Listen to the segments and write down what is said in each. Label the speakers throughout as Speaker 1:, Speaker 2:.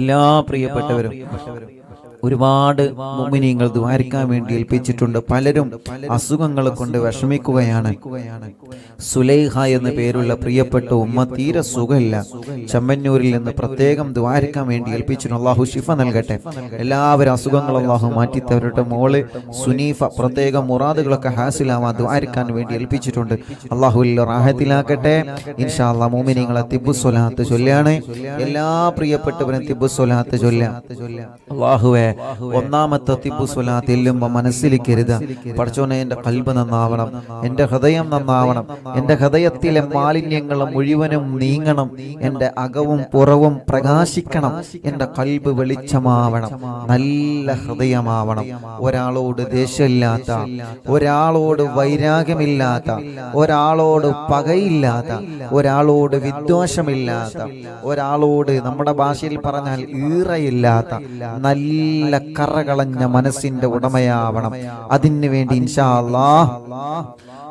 Speaker 1: എല്ലാ പ്രിയപ്പെട്ടവരും ഒരുപാട് മുഅ്മിനീങ്ങൾ ദുആരിക്കാൻ വേണ്ടി ഏൽപ്പിച്ചിട്ടുണ്ട്. പലരും അസുഖങ്ങൾ കൊണ്ട് വിഷമിക്കുകയാണ്. സുലൈഹ എന്ന പേരുള്ള പ്രിയപ്പെട്ട ഉമ്മ തീരെ സുഖമില്ല. ചെമ്മന്നൂരിൽ നിന്ന് പ്രത്യേകം ദുആരിക്കാൻ വേണ്ടി ഏൽപ്പിച്ചിട്ടുണ്ട്. അല്ലാഹു ശിഫ നൽകട്ടെ. എല്ലാവരും അസുഖങ്ങൾ അല്ലാഹു മാറ്റിത്തവരുടെ മോള് സുനീഫ പ്രത്യേകം മുറാദുകളൊക്കെ ഹാസിലാവാൻ ദുആരിക്കാൻ വേണ്ടി ഏൽപ്പിച്ചിട്ടുണ്ട്. അല്ലാഹു റാഹത്തിലാക്കട്ടെ. ഇൻഷാ അല്ലാഹ് മുഅ്മിനീങ്ങളെ തിബ്ബു സ്വലാത്ത് ചൊല്ലാണ്. എല്ലാ പ്രിയപ്പെട്ടവരും തിബ്ബു സ്വലാത്ത് ചൊല്ലാം. അല്ലാഹുവേ, ഒന്നാമത്തെ തിബ്ബു സ്വലാത്ത് ചെല്ലുമ്പോൾ മനസ്സിലിക്കരുത്, പടച്ചോനെ എൻ്റെ ഖൽബ് നന്നാവണം, എൻ്റെ ഹൃദയം നന്നാവണം, എൻ്റെ ഹൃദയത്തിലെ മാലിന്യങ്ങൾ മുഴുവനും നീങ്ങണം, എൻ്റെ അകവും പുറവും പ്രകാശിക്കണം, എൻ്റെ ഖൽബ് വെളിച്ചമാവണം, നല്ല ഹൃദയമാവണം, ഒരാളോട് ദേഷ്യമില്ലാത്ത, ഒരാളോട് വൈരാഗ്യമില്ലാത്ത, ഒരാളോട് പകയില്ലാത്ത, ഒരാളോട് വിദ്വേഷമില്ലാത്ത, ഒരാളോട് നമ്മുടെ ഭാഷയിൽ പറഞ്ഞാൽ ഈറയില്ലാത്ത നല്ല കറകളഞ്ഞ മനസ്സിന്റെ ഉടമയാവണം. അതിനു വേണ്ടി ഇൻഷാ അല്ലാഹ്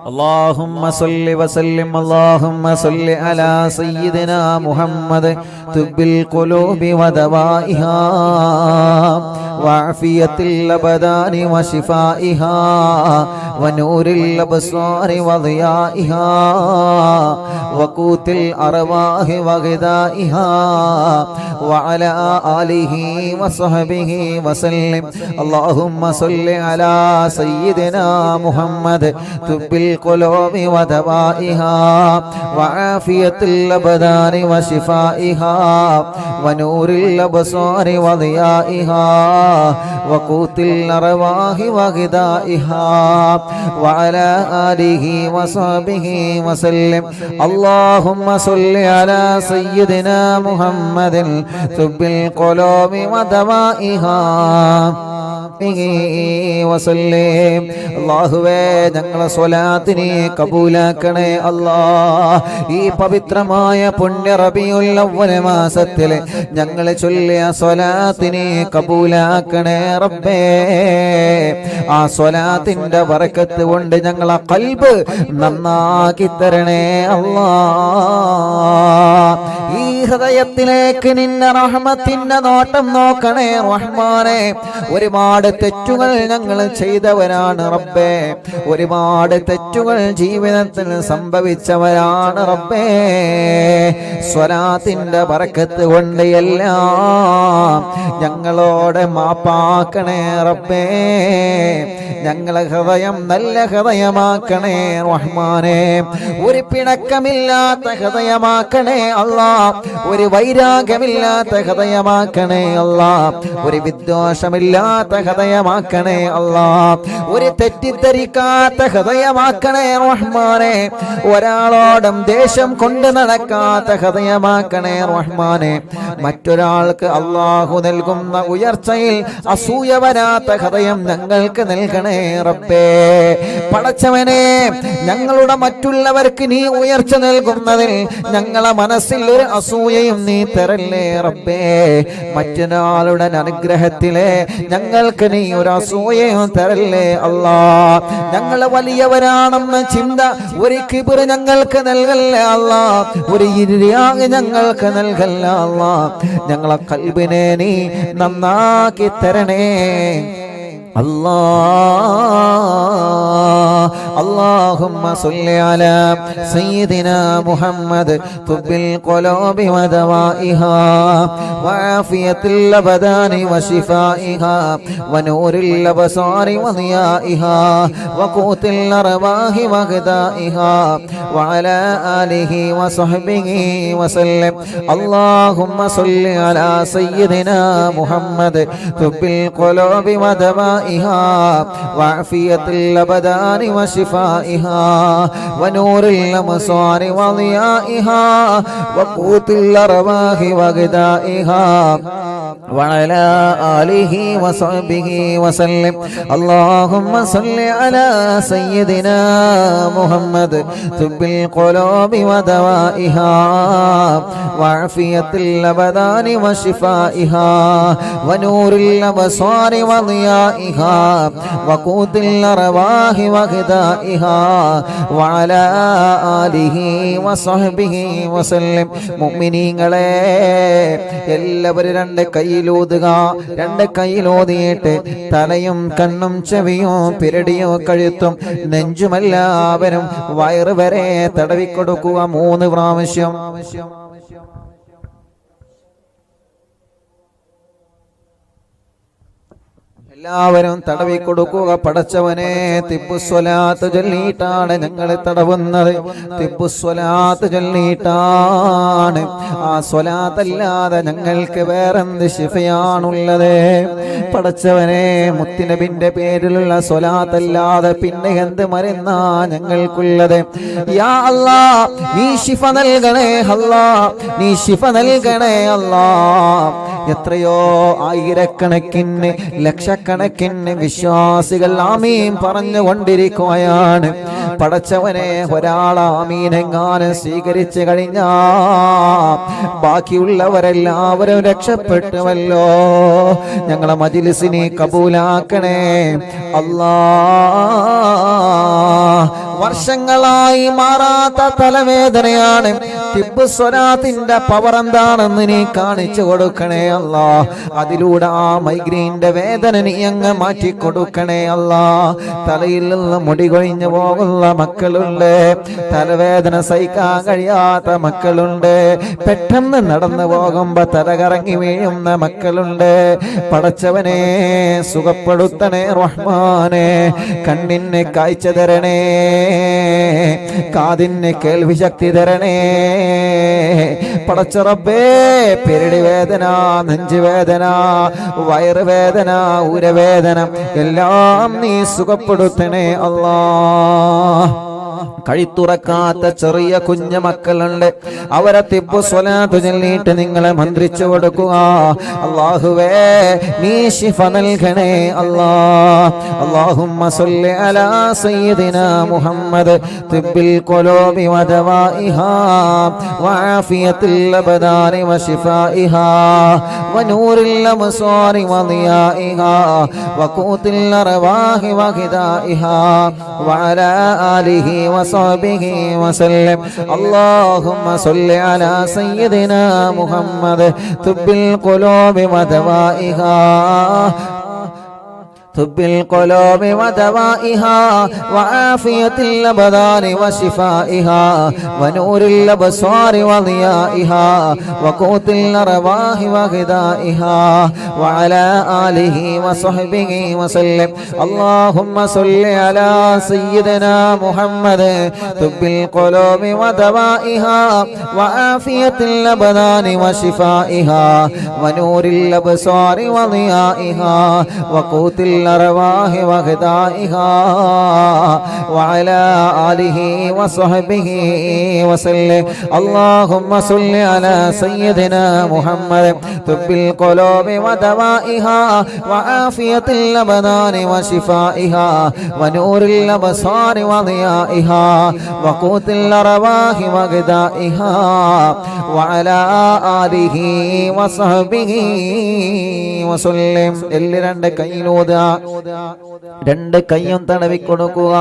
Speaker 1: اللهم صل وسلم اللهم صل على سيدنا محمد طب القلوب ودوائها وعافية الأبدان وشفائها ونور الأبصار وضيائها وقوت الأرواح وغذائها وعلى آله وصحبه وسلم. اللهم صل على سيدنا محمد طب القلوب ودوائها وعافية الأبدان وشفائها ونور الأبصار وضيائها وقوت الأرواح وغذائها وعلى آله وصحبه وسلم. اللهم صل على سيدنا محمد طب القلوب ودوائها വസല്ലം. അല്ലാഹുവേ, ഞങ്ങളെ സ്വലാത്തിനെ കബൂലാക്കണേ അല്ലാഹ്. ഈ പവിത്രമായ പുണ്യ റബീഉൽ അവ്വൽ മാസത്തിൽ ഞങ്ങൾ ചൊല്ലിയ സ്വലാത്തിനെ കബൂലാക്കണേ റബ്ബേ. ആ സ്വലാത്തിന്റെ ബറക്കത്ത് കൊണ്ട് ഞങ്ങളെ ഖൽബ് നന്നാക്കി തരണേ അല്ലാഹ്. ഈ ഹൃദയത്തിലേക്ക് നിന്റെ റഹ്മത്തിന്റെ നോട്ടം നോക്കണേ റഹ്മാനെ. ഒരുപാട് തെറ്റുകൾ ഞങ്ങൾ ചെയ്തവരാണ് റബ്ബേ, ഒരുപാട് തെറ്റുകൾ ജീവിതത്തിൽ സംഭവിച്ചവരാണ് റബ്ബേ. സ്വലാത്തിന്റെ ബറക്കത്ത് കൊണ്ട് എല്ലാം ഞങ്ങളോട് മാപ്പാക്കണേ റബ്ബേ. ഞങ്ങളെ ഹൃദയം നല്ല ഹൃദയമാക്കണേ റഹ്മാനെ. ഒരു പിണക്കമില്ലാത്ത ഹൃദയമാക്കണേ അല്ലാ, ഒരു വൈരാഗ്യമില്ലാത്ത ഹൃദയമാക്കണേ അല്ലാ, ഒരു വിദ്വേഷമില്ലാത്ത ഹൃദയമാക്കണേ അല്ലാ, ഒരു തെറ്റിദ്ധരിക്കാത്ത ഹൃദയമാക്കണേ റഹ്മാനെ. ഒരാളോടും ദേഷ്യം കൊണ്ട് നടക്കാത്ത ഹൃദയമാക്കണേ റഹ്മാനെ. മറ്റൊരാൾക്ക് അല്ലാഹു നൽകുന്ന ഉയർച്ചയിൽ അസൂയ വരാത്ത ഹൃദയം ഞങ്ങൾക്ക് നൽകണേ റബ്ബേ. പടച്ചവനെ, ഞങ്ങളുടെ മറ്റുള്ളവർക്ക് നീ ഉയർച്ച നൽകുന്നതിൽ ഞങ്ങളെ മനസ്സിൽ ഒരു അസൂയയും നീ തരല്ലേ റബ്ബേ. മറ്റൊരാളുടെ അനുഗ്രഹത്തിലെ ഞങ്ങൾക്ക് നീ ഒരു അസൂയയും തരല്ലേ അല്ലാ. ഞങ്ങൾ വലിയവരാണെന്ന ചിന്ത, ഒരു കിബിർ ഞങ്ങൾക്ക് നൽകല്ലേ അല്ലാ, ഒരു ഇരിയാഗ് ഞങ്ങൾക്ക് നൽകല്ല അല്ലാ. ഞങ്ങളെ ഖൽബിനെ നീ നന്നാക്കി തരണേ اللهم صل على سيدنا محمد طب القلوب ودوائها وعافية الأبدان وشفائها ونور الأبصار وضيائها وقوت الأرواح وغذائها وعلى آله وصحبه وسلم. اللهم صل على سيدنا محمد طب القلوب ودوائها وعافية الأبدان وشفائها ونور الأبصار وضيائها وقوت الأرواح وغذائها وعلى آله وصحبه وسلم. اللهم صل على سيدنا محمد طب القلوب ودوائها وعافية الأبدان وشفائها ونور الأبصار وضيائها وقوت الأرواح وغذائها وعلى آله وصحبه وسلم. മുഅ്മിനീങ്ങളെ എല്ലാവരും രണ്ട് കൈയിലോതിയിട്ട് തലയും കണ്ണും ചെവിയും പിരടിയും കഴുത്തും നെഞ്ചുമെല്ലാവരും വയറ് വരെ തടവിക്കൊടുക്കുക 3 പ്രാവശ്യം. എല്ലാവരും തടവി കൊടുക്കുക. പടച്ചവനെ, തിബ്ബുസ്വലാത്ത് ചൊല്ലിയിട്ടാണ് ഞങ്ങൾ തടവുന്നത്. തിബ്ബുസ്വലാത്ത് ചൊല്ലിയിട്ടാണ്. ആ സ്വലാത്തല്ലാതെ ഞങ്ങൾക്ക് വേറെന്ത് ശിഫയാണുള്ളത്? പടച്ചവനെ, മുത്തുനബിന്റെ പേരിലുള്ള സ്വലാത്തല്ലാതെ പിന്നെ എന്ത് മരുന്നാ ഞങ്ങൾക്കുള്ളത്? യാ അല്ലാ, നീ ശിഫ നൽകണേ അല്ലാ, നീ ശിഫ നൽകണേ അല്ലാ. എത്രയോ ആയിരക്കണക്കിന് ലക്ഷക്കണക്കിന് വിശ്വാസികൾ ആമീൻ പറഞ്ഞുകൊണ്ടിരിക്കുകയാണ്. പടച്ചവനെ, ഒരാൾ ആമീനെങ്ങാനും സ്വീകരിച്ചു കഴിഞ്ഞാ ബാക്കിയുള്ളവരെല്ലാവരും രക്ഷപ്പെട്ടുവല്ലോ. ഞങ്ങളെ മജ്‌ലിസിനെ കബൂലാക്കണേ അല്ലാ. വർഷങ്ങളായി മാറാത്ത തലവേദനയാണ്. തിബ്ബുസ്വലാത്തിന്റെ പവർ എന്താണെന്ന് നീ കാണിച്ചു കൊടുക്കണേ അല്ലാ. അതിലൂടെ ആ മൈഗ്രെയിന്റെ വേദന നീ അങ്ങ് മാറ്റിക്കൊടുക്കണേ അല്ലാ. തലയിൽ നിന്ന് മുടി കൊഴിഞ്ഞു പോകുന്ന മക്കളുണ്ട്, തലവേദന സഹിക്കാൻ കഴിയാത്ത മക്കളുണ്ട്, പെട്ടെന്ന് നടന്നു പോകുമ്പോ തലകറങ്ങി വീഴുന്ന മക്കളുണ്ട്. പടച്ചവനെ, സുഖപ്പെടുത്തണേ റഹ്മാനെ. കണ്ണിന് കാഴ്ച തരണേ, കാതിന് കേൾവി ശക്തി തരണേ പടച്ച റബ്ബേ. പെരടി വേദന, നെഞ്ചുവേദന, വയറുവേദന, ഉരവേദന എല്ലാം നീ സുഖപ്പെടുത്തണേ അല്ലാ. കഴിത്തുറക്കാത്ത ചെറിയ കുഞ്ഞു മക്കളുണ്ട്, അവരെ തിബ്ബുസ്വലാത്ത് ചൊല്ലിയിട്ട് നിങ്ങളെ മന്ത്രിച്ചു കൊടുക്കുക. അല്ലാഹുവേ, നീ ശിഫ നൽകണേ അല്ലാ. അല്ലാഹുമ്മ സ്വല്ലി അലാ സയ്യിദിനാ മുഹമ്മദ് തിബ്ബിൽ ഖുലൂബി വദവാഇഹാ വആഫിയത്തിൽ അബ്ദാനി വശിഫാഇഹാ വനൂറിൽ അബ്സാരി വദിയാഇഹാ വഖൂത്തിൽ അർവാഹി വഗിദാഇഹാ വഅലാ ആലിഹി وصحبه وسلم. اللهم صل على سيدنا محمد طب القلوب ودوائها طب القلوب ودوائها وعافية الأبدان وشفائها ونور الأبصار وضيائها وقوت الأرواح وغذائها وعلى آله وصحبه وسلم. اللهم صل على سيدنا محمد طب القلوب ودوائها وعافية الأبدان وشفائها ونور الأبصار وضيائها وقوت الأرواح وغذائها وعلى آله وصحبه وسلم. اللهم صل على سيدنا محمد طب القلوب ودوائها وعافية الأبدان وشفائها ونور الأبصار وضيائها وقوت الأرواح وغذائها وعلى آله وصحبه وسلم. രണ്ട് കൈയിലൂതാ, രണ്ട് കൈയും തടവിക്കൊടുക്കുക.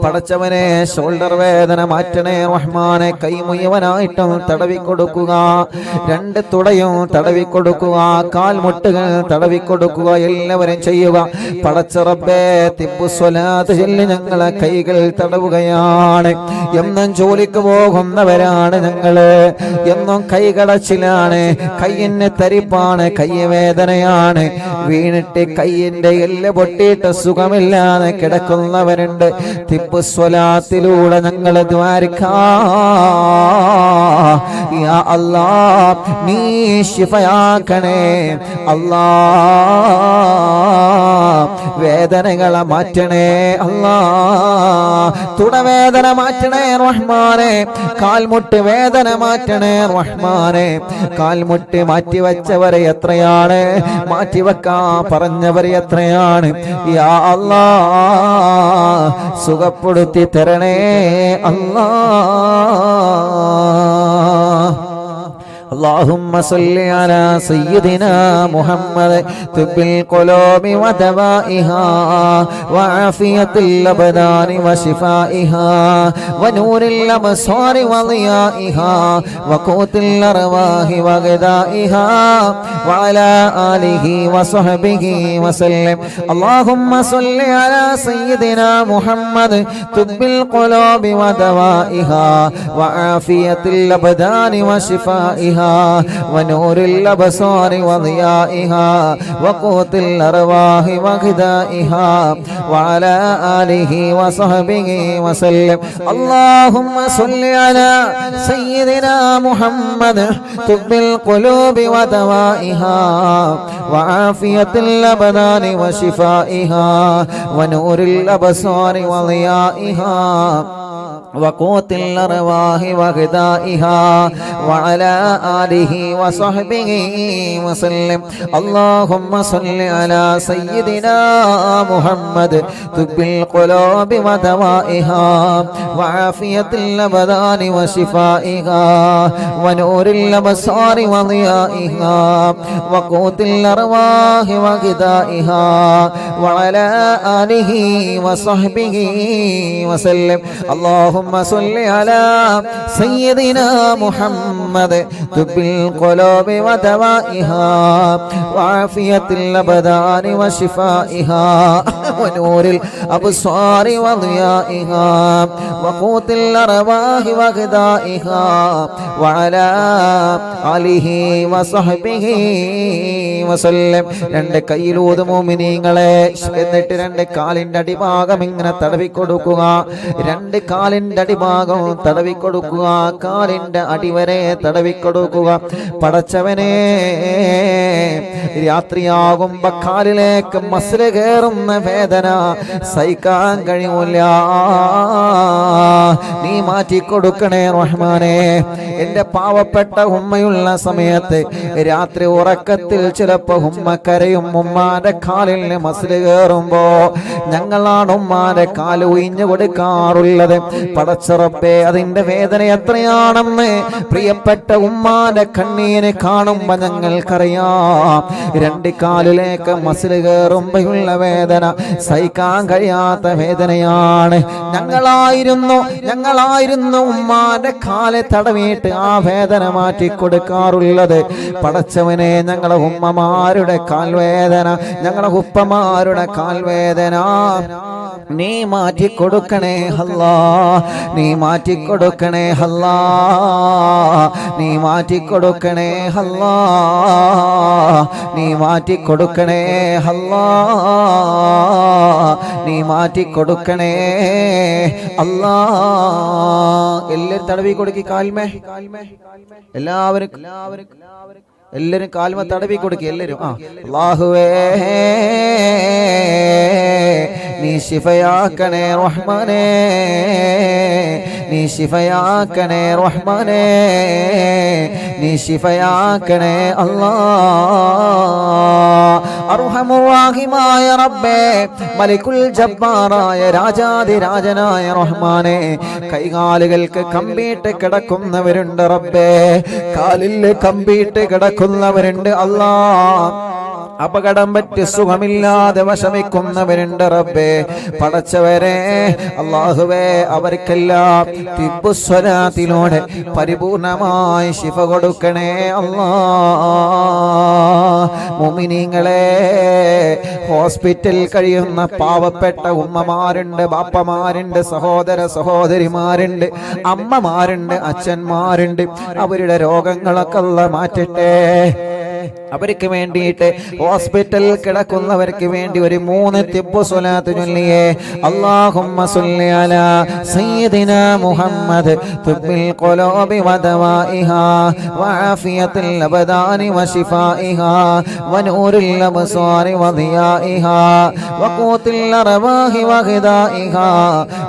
Speaker 1: പടച്ചവനെ, ഷോൾഡർ വേദന മാറ്റണേ റഹ്മാനെ. കൈ മുഴുവനായിട്ടും തടവിക്കൊടുക്കുക. രണ്ട് തുടയും തടവിക്കൊടുക്കുക, കാൽമുട്ടുകൾ തടവിക്കൊടുക്കുക. എല്ലാവരും ചെയ്യുക. പടച്ച റബ്ബേ, തിബ്ബുസ്വലാത്ത് ചൊല്ലി ഞങ്ങളെ കൈകൾ തടവുകയാണ്. എന്നും ജോലിക്ക് പോകുന്നവരാണ് ഞങ്ങള്, എന്നും കൈകടച്ചിലാണ്, കയ്യിന് തരിപ്പാണ്, കൈവേദനയാണ്. വീണിട്ട് കയ്യിന്റെ എല്ല് പൊട്ടിയിട്ട് സുഖമില്ലാതെ കിടക്കുന്നവരുണ്ട്. തിബ്ബുസ്വലാത്തിലൂടെ ഞങ്ങൾ ദ്വാരക്കാ യാ അല്ലാ നീ ശിഫയാക്കണേ അല്ലാ വേദനകളെ മാറ്റണേ അല്ലാ തുടവേദന മാറ്റണേ റഹ്മാനെ കാൽമുട്ട് വേദന മാറ്റണേ റഹ്മാനെ കാൽമുട്ട് മാറ്റിവെച്ചവരെ എത്രയാണ് മാറ്റിവെക്കാൻ പറഞ്ഞവരെ എത്രയാണ് യാ അല്ലാ സുഖപ്പെടുത്തി തരണേ അല്ലാ اللهم صل على سيدنا محمد طب القلوب ودوائها وعافية الأبدان وشفائها ونور الأبصار وضيائها وقوت الأرواح وغذائها وعلى آله وصحبه وسلم اللهم صل على سيدنا محمد طب القلوب ودوائها وعافية الأبدان وشفائها ونور الأبصار وضيائها وقوت الأرواح وغذائها وعلى آله وصحبه وسلم اللهم صل على سيدنا محمد طب القلوب ودوائها وعافية الأبدان وشفائها ونور الأبصار وضيائها وقوت الأرواح وغذائها وعلى آله وصحبه وسلم اللهم صل على سيدنا محمد طب القلوب ودوائها وعافية الأبدان وشفائها ونور الأبصار وضيائها وقوت الأرواح وغذائها وعلى آله وصحبه وسلم اللهم صل على سيدنا محمد طب القلوب ودوائها وعافية الأبدان وشفائها ونور الأبصار وضيائها وقوت الأرواح وغذائها وعلى آله وصحبه وسلم രണ്ട് കൈയിലൂത് മുഅ്മിനീങ്ങളെ എന്നിട്ട് രണ്ട് കാലിന്റെ അടിഭാഗം ഇങ്ങനെ തടവി കൊടുക്കുക രണ്ട് കാലിന്റെ അടിഭാഗം തടവി കൊടുക്കുക കാലിന്റെ അടിവരെ തടവി കൊടുക്കുക പടച്ചവനെ രാത്രിയാകുമ്പോ കാലിലേക്ക് മസ്ല കയറുന്ന വേദന സഹിക്കാൻ കഴിയൂല നീ മാറ്റിക്കൊടുക്കണേ റഹ്മാനെ എന്റെ പാവപ്പെട്ട ഉമ്മയുള്ള സമയത്ത് രാത്രി ഉറക്കത്തിൽ ചിലപ്പോ ഉമ്മ കരയും ഉമ്മാന്റെ കാലിൽ മസ്ല കയറുമ്പോ ഞങ്ങളാണ് ഉമ്മാന്റെ കാല് ഒഴിഞ്ഞു കൊടുക്കാറുള്ളത് പടച്ചറപ്പേ അതിന്റെ വേദന എത്രയാണെന്ന് പ്രിയപ്പെട്ട ഉമ്മാന്റെ കണ്ണീര് കാണുമ്പോ ഞങ്ങൾക്കറിയാം രണ്ട് കാലിലേക്ക് മസിൽ കയറുമ്പോഴുള്ള വേദന സഹിക്കാൻ കഴിയാത്ത വേദനയാണ് ഞങ്ങളായിരുന്നു ഉമ്മാന്റെ കാലെ തടവിയിട്ട് ആ വേദന മാറ്റി കൊടുക്കാറുള്ളത് പടച്ചവനെ ഞങ്ങളെ ഉമ്മമാരുടെ കാൽവേദന ഞങ്ങളെ ഉപ്പമാരുടെ കാൽവേദന നീ മാറ്റി കൊടുക്കണേ അല്ലാ നീ മാറ്റി കൊടുക്കണേ അല്ലാ നീ മാറ്റി കൊടുക്കണേ അല്ലാ നീ മാറ്റി കൊടുക്കണേ അല്ലാ നീ മാറ്റി കൊടുക്കണേ അല്ലാ എല്ലാവരും തടവി കൊടുക്കി കാൽമേ എല്ലാവരും കാൽമ തടവി കൊടുക്കി എല്ലാവരും അല്ലാഹുവേ നീ ശിഫയാക്കണേ റഹ്മാനേ നീ ശിഫയാക്കണേ റഹ്മാനേ നീ ശിഫയാക്കണേ അല്ലാ അർഹമുർ റഹീമായ റബ്ബേ മലിക്കുൽ ജബ്ബാറായ രാജാധിരാജനായ റഹ്മാനേ കൈകാലുകൾക്ക് കമ്പിയിട്ട് കിടക്കുന്നവരുണ്ട് റബ്ബേ കാലിൽ കമ്പിയിട്ട് കിടക്കുന്നവരുണ്ട് അല്ലാ അപകടം പറ്റി സുഖമില്ലാതെ വിഷമിക്കുന്നവരുണ്ട് റബ്ബേ പടച്ചവരെ അല്ലാഹുവേ അവർക്കെല്ലാം തിബ്ബുസ്വലാത്തിലൂടെ പരിപൂർണമായി ശിഫ കൊടുക്കണേ അല്ലാ മുഅ്മിനീങ്ങളെ ഹോസ്പിറ്റലിൽ കഴിയുന്ന പാവപ്പെട്ട ഉമ്മമാരുണ്ട് ബാപ്പമാരുണ്ട് സഹോദര സഹോദരിമാരുണ്ട് അമ്മമാരുണ്ട് അച്ഛന്മാരുണ്ട് അവരുടെ രോഗങ്ങളൊക്കെ അല്ലാഹ് മാറ്റട്ടെ അവർക്ക് വേണ്ടിയിട്ട് ഹോസ്പിറ്റലിൽ കിടക്കുന്നവർക്ക് വേണ്ടി ഒരു 3 തിബ്ബ് സ്വലാത്ത് ചൊല്ലിയേ. അല്ലാഹുമ്മ സ്വല്ലി അലാ സയ്യിദിനാ മുഹമ്മദ് തുബ്ബിൽ ഖുലൂബി വദവാഇഹാ വആഫിയത്തിൽ അബദാനി വശിഫാഇഹാ വനൂറിൽ അബ്സാരി വദിയാഇഹാ വഖൂത്തിൽ അർവാഹി വഗദാഇഹാ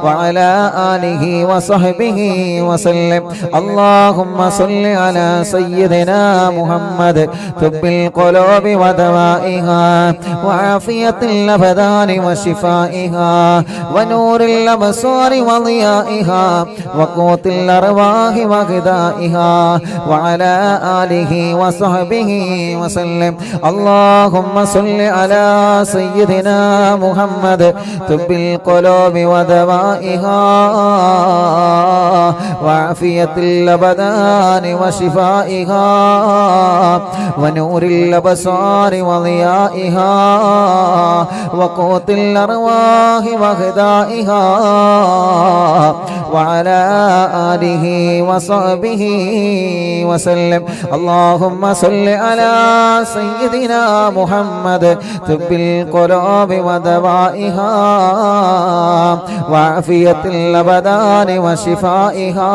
Speaker 1: വഅലാ ആലിഹി വസഹ്ബിഹി വസല്ലം. അല്ലാഹുമ്മ സ്വല്ലി അലാ സയ്യിദിനാ മുഹമ്മദ് തുബ്ബിൽ القلوب ودوائها وعافية الأبدان وشفائها ونور الأبصار وضيائها وقوت الأرواح وغذائها وعلى آله وصحبه وسلم. اللهم صل على سيدنا محمد طب القلوب ودوائها وعافية الأبدان وشفائها ونور الأبصار وضيائها وقوت الأرواح وغذائها وعلى آله وصحبه وسلم. اللهم صل على سيدنا محمد طب القلوب ودوائها وعافية الأبدان وشفائها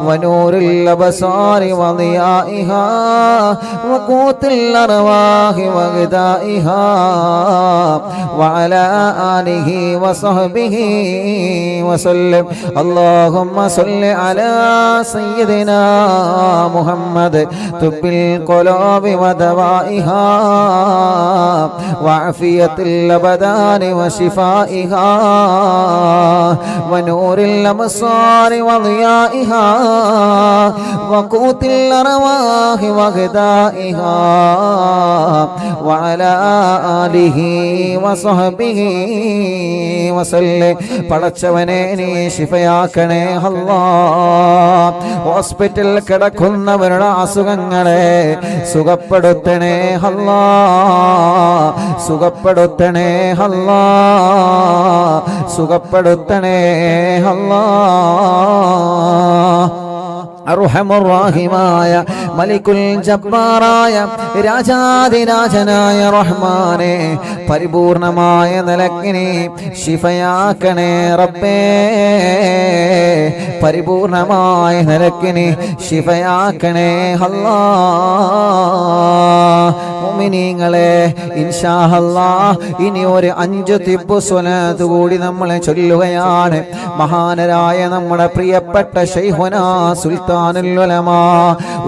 Speaker 1: ونور الأبصار وضيائها وقوت الأرواح وغذائها وعلى آله وصحبه وسلم. اللهم صل على سيدنا محمد طب القلوب ودوائها وعافية الأبدان وشفائها ونور الأبصار وضيائها وقوت الأرواح وغذائها وعلى آله وصحبه وسلم. പടച്ചവനെ നീ ശിഫയാക്കണേ അല്ലാഹ്. ഹോസ്പിറ്റലിൽ കിടക്കുന്നവരുടെ അസുഖങ്ങളെ സുഖപ്പെടുത്തണേ അല്ലാഹ്, സുഖപ്പെടുത്തണേ അല്ലാഹ്, സുഖപ്പെടുത്തണേ അല്ലാഹ്. അർഹമുർറഹീമായ മലിക്കുൽ ജബ്ബാറായ രാജാധിരാജനായ റഹ്മാനെ പരിപൂർണമായ നിലക്കിനെ ശിഫയാക്കണേ റബ്ബേ, പരിപൂർണമായ നിലക്കിനെ ശിഫയാക്കണേ അല്ലാഹ്. മുഅ്മിനീങ്ങളെ ഇൻഷാ അല്ലാഹ് ഇനി ഒരു 5 തിബ്ബ് സ്വലാത്ത് കൂടി നമ്മൾ ചൊല്ലുകയാണ്. മഹാനരായ നമ്മുടെ പ്രിയപ്പെട്ട ശൈഖുനാ സുൽത്താനുൽ ഉലമാ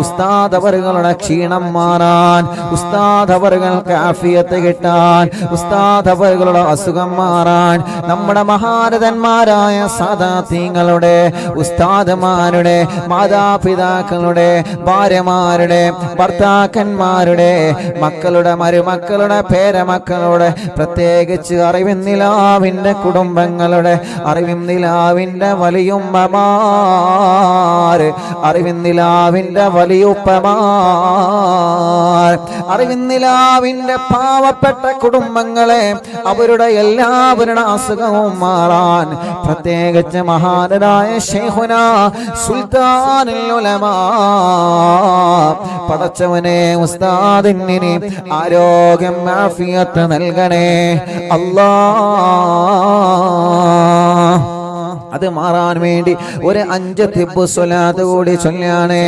Speaker 1: ഉസ്താദ് അവറുകളുടെ ക്ഷീണം മാറാൻ, ഉസ്താദ് അവറുകൾക്ക് ആഫിയത്ത് കിട്ടാൻ, ഉസ്താദ് അവറുകളുടെ അസുഖം മാറാൻ, നമ്മുടെ മഹാരഥന്മാരായ സാദാത്യങ്ങളുടെ ഉസ്താദുമാരുടെ മാതാപിതാക്കളുടെ ഭാര്യമാരുടെ ഭർത്താക്കന്മാരുടെ മക്കളുടെ മരുമക്കളുടെ പേരമക്കളുടെ പ്രത്യേകിച്ച് അറിവിന്നിലാവിൻ്റെ കുടുംബങ്ങളുടെ അറിവിന്നിലാവിൻ്റെ വലിയുമ്മമാർ, അറിവിന്നിലാവിൻ്റെ വലിയുപ്പമാർ, അറിവിന്നിലാവിൻ്റെ പാവപ്പെട്ട കുടുംബങ്ങളെ അവരുടെ എല്ലാവരുടെ അസുഖവും മാറാൻ പ്രത്യേകിച്ച് മഹാനരായ ശൈഖുനാ സുൽത്താനുൽ ഉലമാ പടച്ചവനെ ഉസ്താദിന് ആരോഗ്യം ആഫിയത്ത് നൽകണേ അല്ലാഹ്. അത് മാറാൻ വേണ്ടി ഒരു 5 തിബ്ബ് സ്വലാത്ത് കൂടി ചൊല്ലാണ്.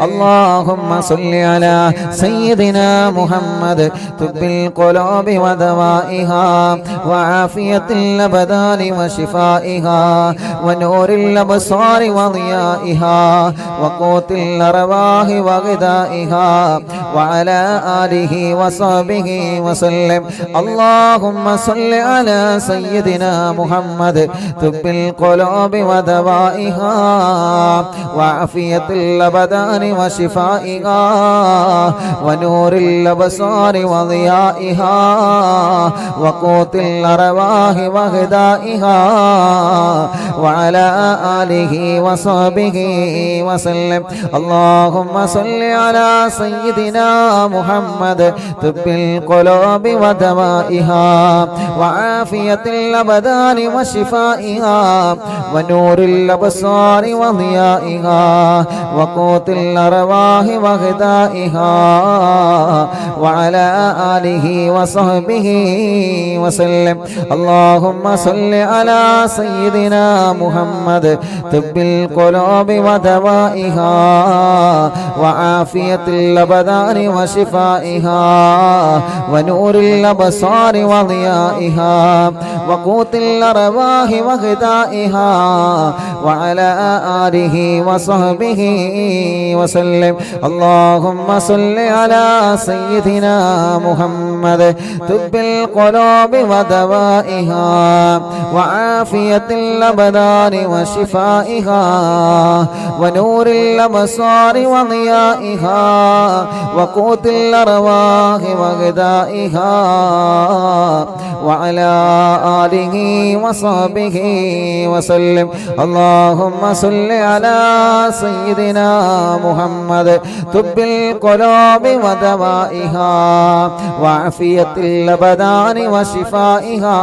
Speaker 1: അല്ലാഹുമ്മ സ്വല്ലി അലാ സയ്യിദിനാ മുഹമ്മദ് തുബ്ബിൽ ഖുലൂബി വദവാഇഹാ വആഫിയത്തിൽ അബദാനി വശിഫാഇഹാ വനൂറിൽ അബ്സാരി വദിയാഇഹാ വഖൂത്തിൽ അർവാഹി വഗദാഇഹാ വഅലാ ആലിഹി വസഹ്ബിഹി വസല്ലം. അല്ലാഹുമ്മ സ്വല്ലി അലാ സയ്യിദിനാ മുഹമ്മദ് തുബ്ബിൽ ഖുലൂബി ودوائها وعافية الأبدان وشفائها ونور الأبصار وضيائها وقوت الأرواح وغذائها وعلى آله وصحبه وسلم. اللهم صل على سيدنا محمد طب القلوب ودوائها وعافية الأبدان وشفائها ونور الأبصار وضيائها وقوت الأرواح وغذائها وعلى آله وصحبه وسلم. اللهم صل على سيدنا محمد طب القلوب ودوائها وعافية الأبدان وشفائها ونور الأبصار وضيائها وقوت الأرواح وغذائها وعلى آله وصحبه وسلم. اللهم صل على سيدنا محمد طب القلوب ودوائها وعافية الأبدان وشفائها ونور الأبصار وضيائها وقوت الأرواح وغذائها وعلى آله وصحبه وسلم. اللهم صل على سيدنا محمد طب القلوب ودوائها وعافية الأبدان وشفائها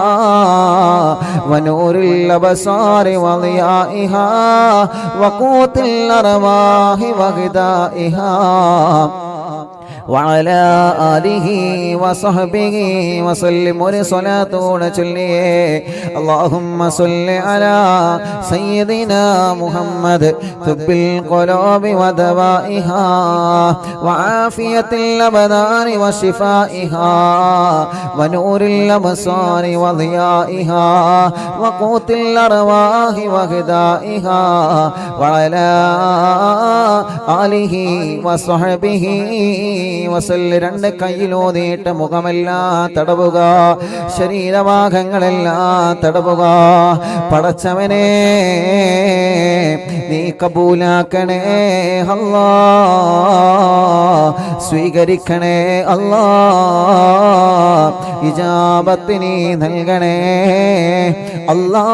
Speaker 1: ونور الأبصار وضيائها وقوت الأرواح وغذائها وعلى آله وصحبه وسلم. صلاة چلیے اللهم صل على سيدنا محمد طب القلوب ودوائها وعافية الأبدان وشفائها ونور الأبصار وضيائها وقوت الأرواح وغذائها وعلى آله وصحبه വസല്ല. രണ്ട് കൈയിലോതിയിട്ട് മുഖമെല്ലാം തടവുക, ശരീരഭാഗങ്ങളെല്ലാം തടവുക. പടച്ചവനെ നീ കബൂലാക്കണേ അല്ലാ, സ്വീകരിക്കണേ അല്ലാ, ഇജാബത്ത് നീ നൽകണേ അല്ലാ,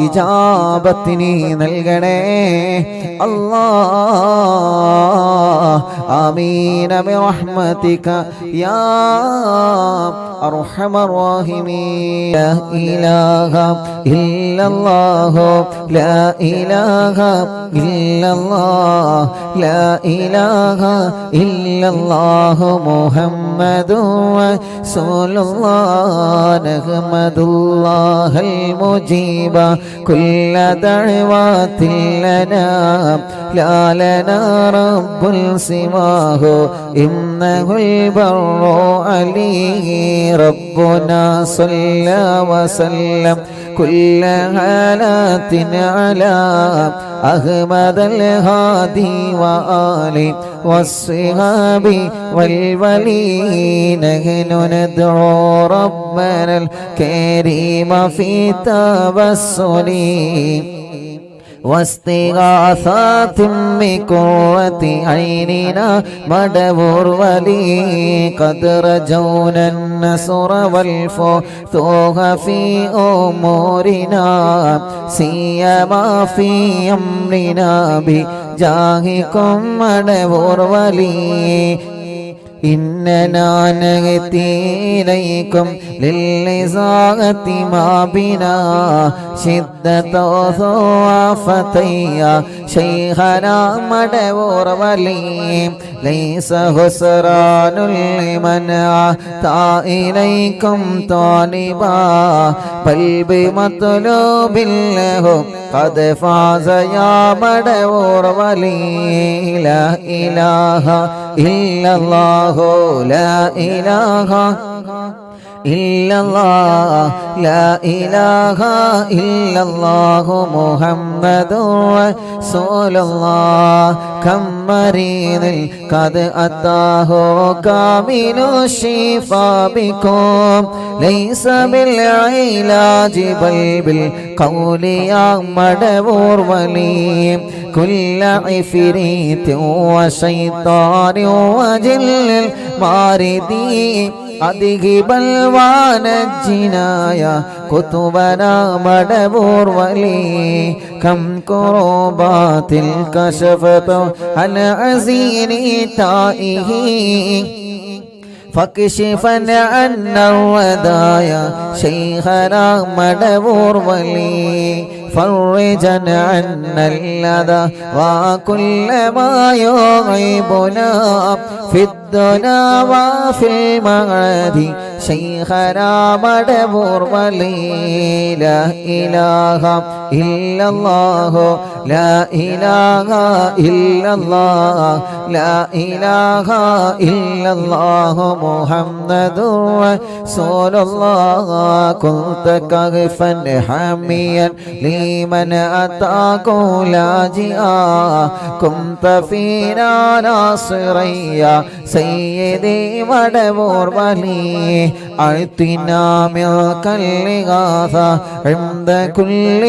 Speaker 1: ഇജാബത്ത് നീ നൽകണേ അല്ലാ. آمين برحمتك يا أرحم الراحمين. لا إله إلا الله لا إله إلا الله لا إله إلا الله محمد رسول الله. نحمد الله المجيب كل دعوات لنا لا لنا رب سواه إنه البر عليه ربنا صلى وسلم كل حالات على أحمد الهادي وآله والصحاب والولي. نحن ندعو ربنا الكريم في توسل واستغاثات بقرة عيننا مدبر ولي. قد رجونا النصر والفتوح في أمورنا سيما في أمرنا بجاهكم مدبر ولي. إننا نأتي إليكم للإزاغة ما بنا شدة ضعفتي شيخنا مدبور ولي. ليس خسران لمن أتى إليكم طالبا بل بمطلوب له قد فاز يا مدبور ولي. لا إله إلا الله لا إله إلا الله لا إله إلا الله محمد رسول الله. كم مريض قد أتاه كامل الشفاء بكم ليس بالعلاج بل بالقول يا مدبور ولي. كل عفريت وشيطان وجل الماردي أذهب الوانجنا يا كتبنا مدبور ولي. كم كروبات كشفت عن عزيني تائه فاكشفن عنا الردايا شيخنا مدبور ولي فرجا عنا اللذى وكل ما يغيبنا في الدنيا وفي المعاد شيخنا مدبور ولي لا إله إلا الله لا إله إلا الله لا إله إلا الله محمد رسول الله كنت كغفا حاميا لمن أتاك لاجئا كنت فينا ناصريا سيدي مدبور ولي أعطنا ملك الإغاثة عند كل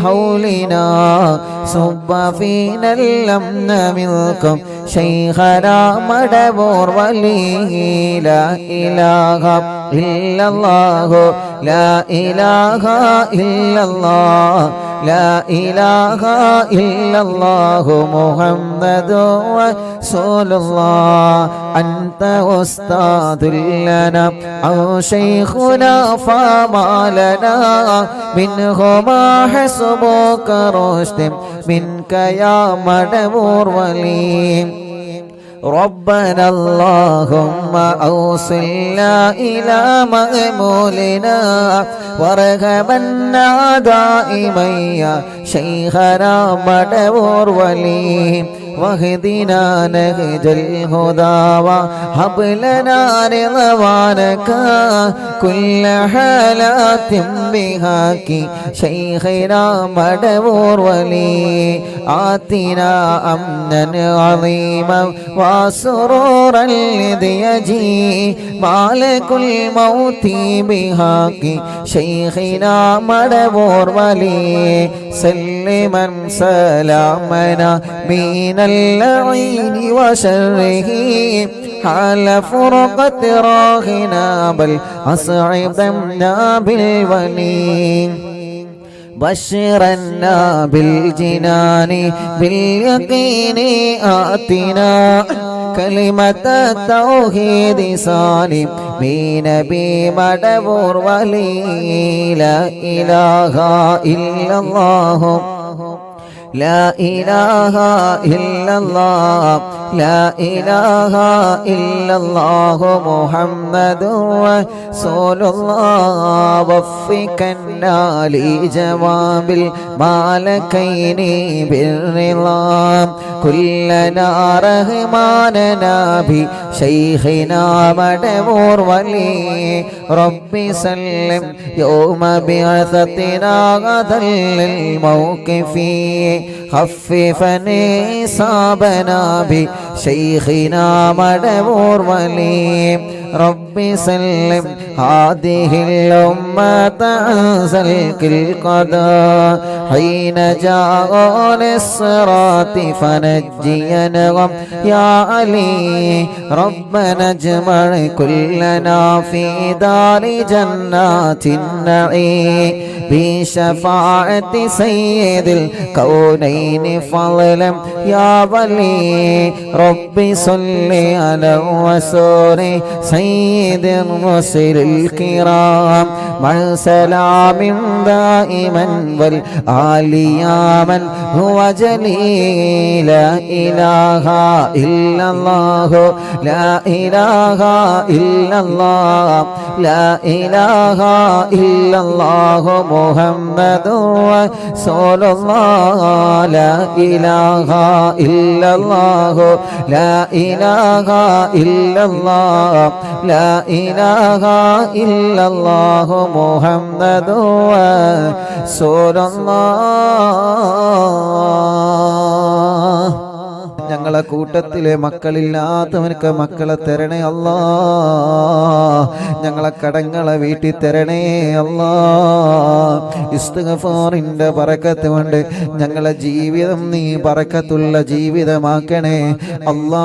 Speaker 1: حولنا صب فينا الأمن منكم شيخنا مدبور ولي لا إله إلا الله لا إله إلا الله لا إله إلا الله محمد رسول الله أنت أستاذ لنا أو شيخنا فما لنا منهما حسبك رشد منك يا مدبور ولي ربنا اللهم أوصلنا إلى مأمولنا وارغبنا دائما يا شيخنا مدبور ولي واهدنا نهج الهدى وهب لنا رضوانك كل حالات بهاك شيخنا مدبور ولي آتنا أمنا عظيما وسرورا لضيجي مالك الموت بهاك شيخنا مدبور ولي سلما سلامنا من اللعين وشره حال فرقة راهنا بل أصعدنا بالولي بشرنا بالجنان باليقين آتنا كلمة التوحيد سالم بنبي مدبور ولي لا إله إلا الله لا إله إلا الله لا إله إلا الله محمد رسول الله وفقنا لجواب المالكين بالرضا كلنا رحماننا بشيخنا مدبور ولي ربي سلم يوم بعثتنا غدا للموقف خففني صابنا بشيخنا مدبور ولي ربي سلم هذه الأمة عن سلك القضاء حين جاء للصراط فنجينا يا علي ربنا اجمع كلنا في دار جنات النعيم بشفاعة سيد الكونين فضلا يا ولي ربي صل على الرسول سيد الرسل الكرام مع سلام دائما والآل يا من هو جليل لا إله إلا الله لا إله إلا الله لا إله إلا الله محمد رسول الله لا إله إلا الله لا إله إلا الله لا إله إلا الله محمد رسول الله ഞങ്ങളെ കൂട്ടത്തിലെ മക്കളില്ലാത്തവനക്ക് മക്കളെ തരണേ അല്ലാ ഞങ്ങളെ കടങ്ങളെ വീട്ടി തരണേ അല്ലാ ഇസ്തിഗ്ഫാറിന്റെ ബറക്കത്ത് കൊണ്ട് ഞങ്ങളെ ജീവിതം നീ ബറക്കത്തുള്ള ജീവിതമാക്കണേ അല്ലാ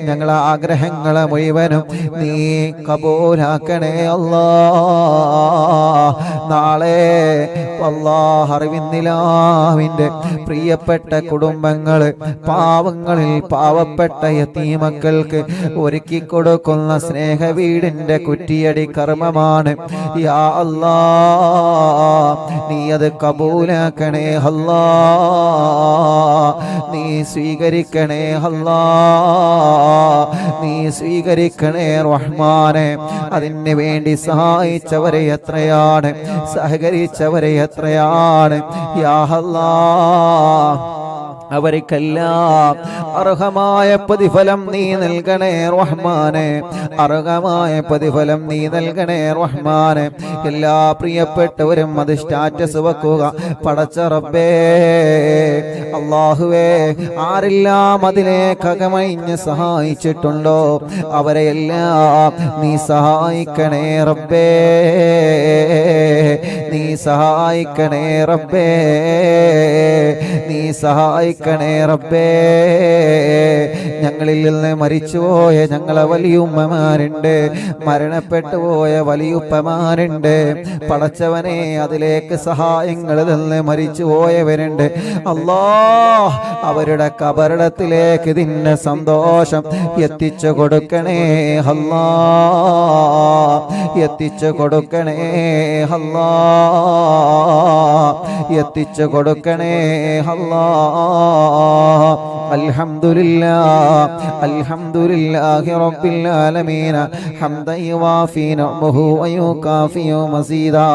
Speaker 1: ഞങ്ങളെ ആഗ്രഹങ്ങളെ മുഴുവനും നീ കബൂലാക്കണേ അല്ലാ. നാളെ അല്ലാഹ് അറിവിന്നിലാവിൻ്റെ പ്രിയപ്പെട്ട കുടുംബങ്ങൾ പാവങ്ങളിൽ പാവപ്പെട്ട യതീമക്കൾക്ക് ഒരുക്കി കൊടുക്കുന്ന സ്നേഹ വീടിൻ്റെ കുറ്റിയടി കർമ്മമാണ്. യാ അല്ലാ, നീ അത് കബൂലാക്കണേ അല്ലാ, നീ സ്വീകരിക്കണേ അല്ലാ, നീ സ്വീകരിക്കണേ റഹ്മാനെ. അതിന് വേണ്ടി സഹായിച്ചവരെ എത്രയാണ്, സഹകരിച്ചവരെ എത്രയാണ്. യാ അല്ലാഹ്, അവർക്കെല്ലാം അർഹമായ പ്രതിഫലം നീ നൽകണേ റഹ്മാനെ, അർഹമായ പ്രതിഫലം നീ നൽകണേ റഹ്മാനെ. എല്ലാ പ്രിയപ്പെട്ടവരും അത് സ്റ്റാറ്റസ് വെക്കുക. പടച്ച റബ്ബേ, അല്ലാഹുവേ, ആരെല്ലാം അതിലേക്ക് അകമഴിഞ്ഞ് സഹായിച്ചിട്ടുണ്ടോ അവരെയെല്ലാം നീ സഹായിക്കണേ റബ്ബേ, നീ സഹായിക്കണേ റബ്ബേ, നീ സഹായിക്കണേ റബ്ബേ. ഞങ്ങളിൽ നിന്ന് മരിച്ചുപോയ ഞങ്ങളെ വലിയുമ്മമാരുണ്ട്, മരണപ്പെട്ടു പോയ വലിയുപ്പമാരുണ്ട്. പടച്ചവനെ, അതിലേക്ക് സഹായങ്ങളിൽ നിന്ന് മരിച്ചു പോയവരുണ്ട്. അല്ലാഹ്, അവരുടെ കബറിടത്തിലേക്ക് ഇതിൻ്റെ സന്തോഷം എത്തിച്ചു കൊടുക്കണേ അല്ലാ, എത്തിച്ചു കൊടുക്കണേ അല്ലാ, എത്തിച്ചു കൊടുക്കണേ അല്ലാ. അൽഹംദുലില്ലാഹ്, അൽഹംദുലില്ലാഹി റബ്ബിൽ ആലമീൻ ഹംദൻ യുവാഫി നിഅമഹു വയുകാഫിയു മസീദാ.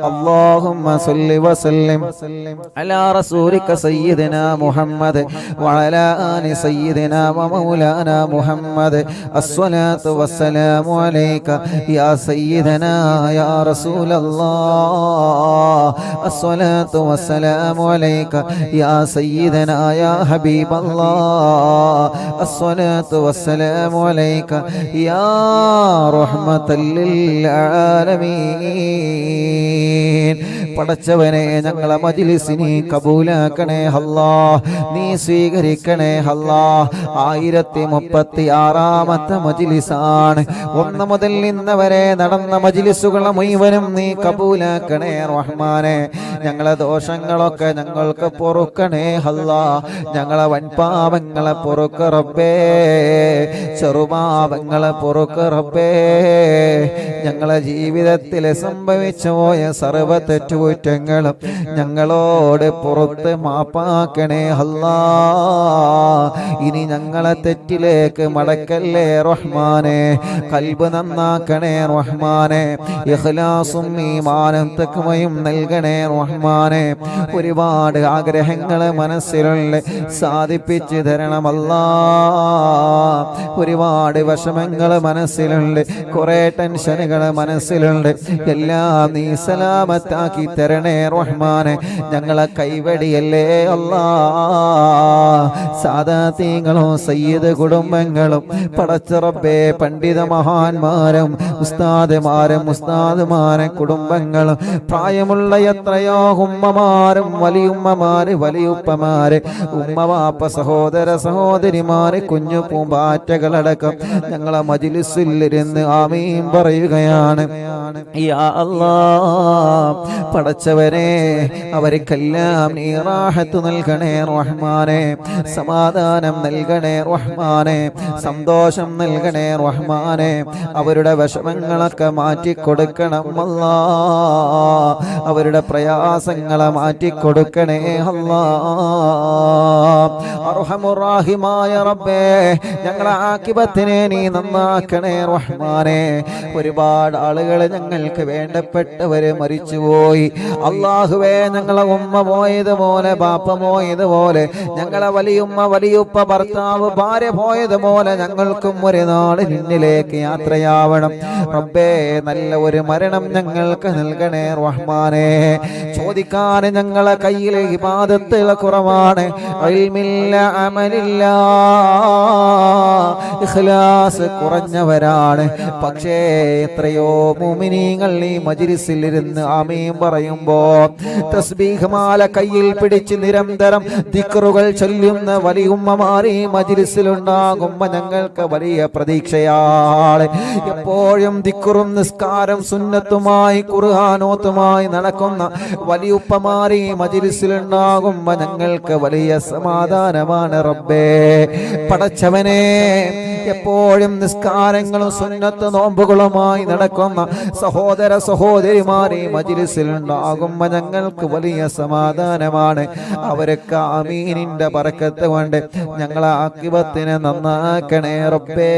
Speaker 1: അല്ലാഹുമ്മ സ്വല്ലി വസല്ലിം അലാ റസൂലിക സയ്യിദിനാ മുഹമ്മദ് വഅലാ ആലി സയ്യിദിനാ വമൗലാനാ മുഹമ്മദ്. അസ്സലാത്തു വസ്സലാമു അലൈക യാ സയ്യിദനാ യാ റസൂലല്ലാഹ്. അസ്സലാത്തു വസ്സലാമു അലൈക യാ സയ്യിദനാ യാ ഹബീബല്ലാഹ്. الصلاة والسلام عليك يا رحمة للعالمين. പടച്ചവനെ, ഞങ്ങളെ മജ്‌ലിസിനെ കബൂലാക്കണേ അല്ലാ, നീ സ്വീകരിക്കണേ അല്ലാ. 1036ാമത്തെ മജ്‌ലിസാണ്. 1 മുതൽ ഇന്ന് വരെ നടന്ന മജ്‌ലിസുകളെ മുഴുവനും നീ കബൂലാക്കണേ റഹ്മാനെ. ഞങ്ങളെ ദോഷങ്ങളൊക്കെ ഞങ്ങൾക്ക് പൊറുക്കണേ അല്ലാ, ഞങ്ങളെ വൻപാപങ്ങളെ പൊറുക്ക റബ്ബേ, ചെറുപാപങ്ങളെ പൊറുക്ക റബ്ബേ. ഞങ്ങളെ ജീവിതത്തിൽ സംഭവിച്ചു പോയ സർവ്വ തെറ്റുകുറ്റങ്ങളും ഞങ്ങളോട് പുറത്ത് മാപ്പാക്കണേ അല്ലാ. ഇനി ഞങ്ങളെ തെറ്റിലേക്ക് മടക്കല്ലേ റഹ്മാനെ. ഖൽബ് നന്നാക്കണേ റഹ്മാനെ, ഇഖ്ലാസും ഈമാനും തഖ്വയും നൽകണേ റഹ്മാനെ. ഒരുപാട് ആഗ്രഹങ്ങൾ മനസ്സിലുള്ള സാധിപ്പിച്ചു തരണമല്ലാ. ഒരുപാട് വിഷമങ്ങൾ മനസ്സിലുണ്ട്, കുറെ ടെൻഷനുകൾ മനസ്സിലുണ്ട്. എല്ലാം നീ സലാമത്താക്കി തരണേ റഹ്മാനെ. ഞങ്ങളെ കൈവടിയല്ലേ അല്ലാ. സാദാതീങ്ങളും സയ്യിദ് കുടുംബങ്ങളും പടച്ച റബ്ബേ, പണ്ഡിത മഹാന്മാരും ഉസ്താദുമാരും ഉസ്താദുമാരും കുടുംബങ്ങളും പ്രായമുള്ള എത്രയോ ഉമ്മമാരും വലിയുമ്മമാര് വലിയുപ്പമാര് ഉമ്മവാപ്പ സഹോദര സഹോദരിമാര് കുഞ്ഞു പൂമ്പാറ്റകളടക്കം ഞങ്ങളെ മജ്‌ലിസിലിരുന്ന് ആമീൻ പറയുകയാണ്. യാ അല്ലാഹ്, പടച്ചവനെ, അവർക്കെല്ലാം നീ റാഹത്ത് നൽകണേ റഹ്മാനെ, സമാധാനം നൽകണേ റഹ്മാനെ, സന്തോഷം നൽകണേ റഹ്മാനെ. അവരുടെ വിഷമങ്ങളൊക്കെ മാറ്റിക്കൊടുക്കണം അല്ലാ, അവരുടെ പ്രയാസങ്ങളെ മാറ്റിക്കൊടുക്കണേ അല്ലാ. അർഹമുറാഹിമായ റബ്ബേ, ഞങ്ങളെ ആഖിബത്തിനെ നീ നന്നാക്കണേ റഹ്മാനെ. ഒരുപാട് ആളുകൾ ഞങ്ങൾക്ക് വേണ്ടപ്പെട്ടവര് മരിച്ചുപോയി അല്ലാഹുവേ. ഞങ്ങളെ ഉമ്മ പോയതുപോലെ ബാപ്പ പോയതുപോലെ, ഞങ്ങളെ വലിയുമ്മ വലിയുപ്പ ഭർത്താവ് ഭാര്യ പോയതുപോലെ ഞങ്ങൾക്കും ഒരു നാട് നിന്നിലേക്ക് യാത്രയാവണം റബ്ബേ. നല്ല ഒരു മരണം ഞങ്ങൾക്ക് നൽകണേ റഹ്മാനെ. ചോദിക്കാൻ ഞങ്ങളെ കയ്യിലെ ഇബാദത്തുകൾ കുറവാണ്, ഇൽമില്ല അമലില്ല. ഇഖ്ലാസ് കുറഞ്ഞവരാണ്. പക്ഷേ എത്രയോ മുഅ്മിനീങ്ങൾ ഈ മജ്ലിസിൽ ഇരുന്ന് ആമീൻ പറയുമ്പോ തസ്ബീഹ് മാല കയ്യിൽ പിടിച്ച് നിരന്തരം ദിക്റുകൾ ചൊല്ലുന്ന വലിയുമ്മമാർ ഈ മജ്ലിസിലുണ്ടാകുമ്പോ ഞങ്ങൾക്ക് വലിയ പ്രതീക്ഷയാണ്. എപ്പോഴും ദിക്റും നിസ്കാരം സുന്നത്തുമായി ഖുർആനോത്തുമായി നടക്കുന്ന വലിയുപ്പമാർ ഈ മജ്ലിസിലുണ്ടാകുമ്പോ ഞങ്ങൾക്ക് വലിയ സമാധാനമാണ് റബ്ബേ. പടച്ചവനെ, എപ്പോഴും നിസ്കാരങ്ങളും സുന്നത്ത് നോമ്പുകളുമായി നടക്കുന്ന സഹോദര സഹോദരിമാർ ഈ മജ്ലിസിലുണ്ടാകുമ്പോ ഞങ്ങൾക്ക് വലിയ സമാധാനമാണ്. അവരൊക്കെ ആമീനിന്റെ ബറക്കത്ത് കൊണ്ട് ഞങ്ങളെ ആഖിബത്തിനെ നന്നാക്കണേ റബ്ബേ.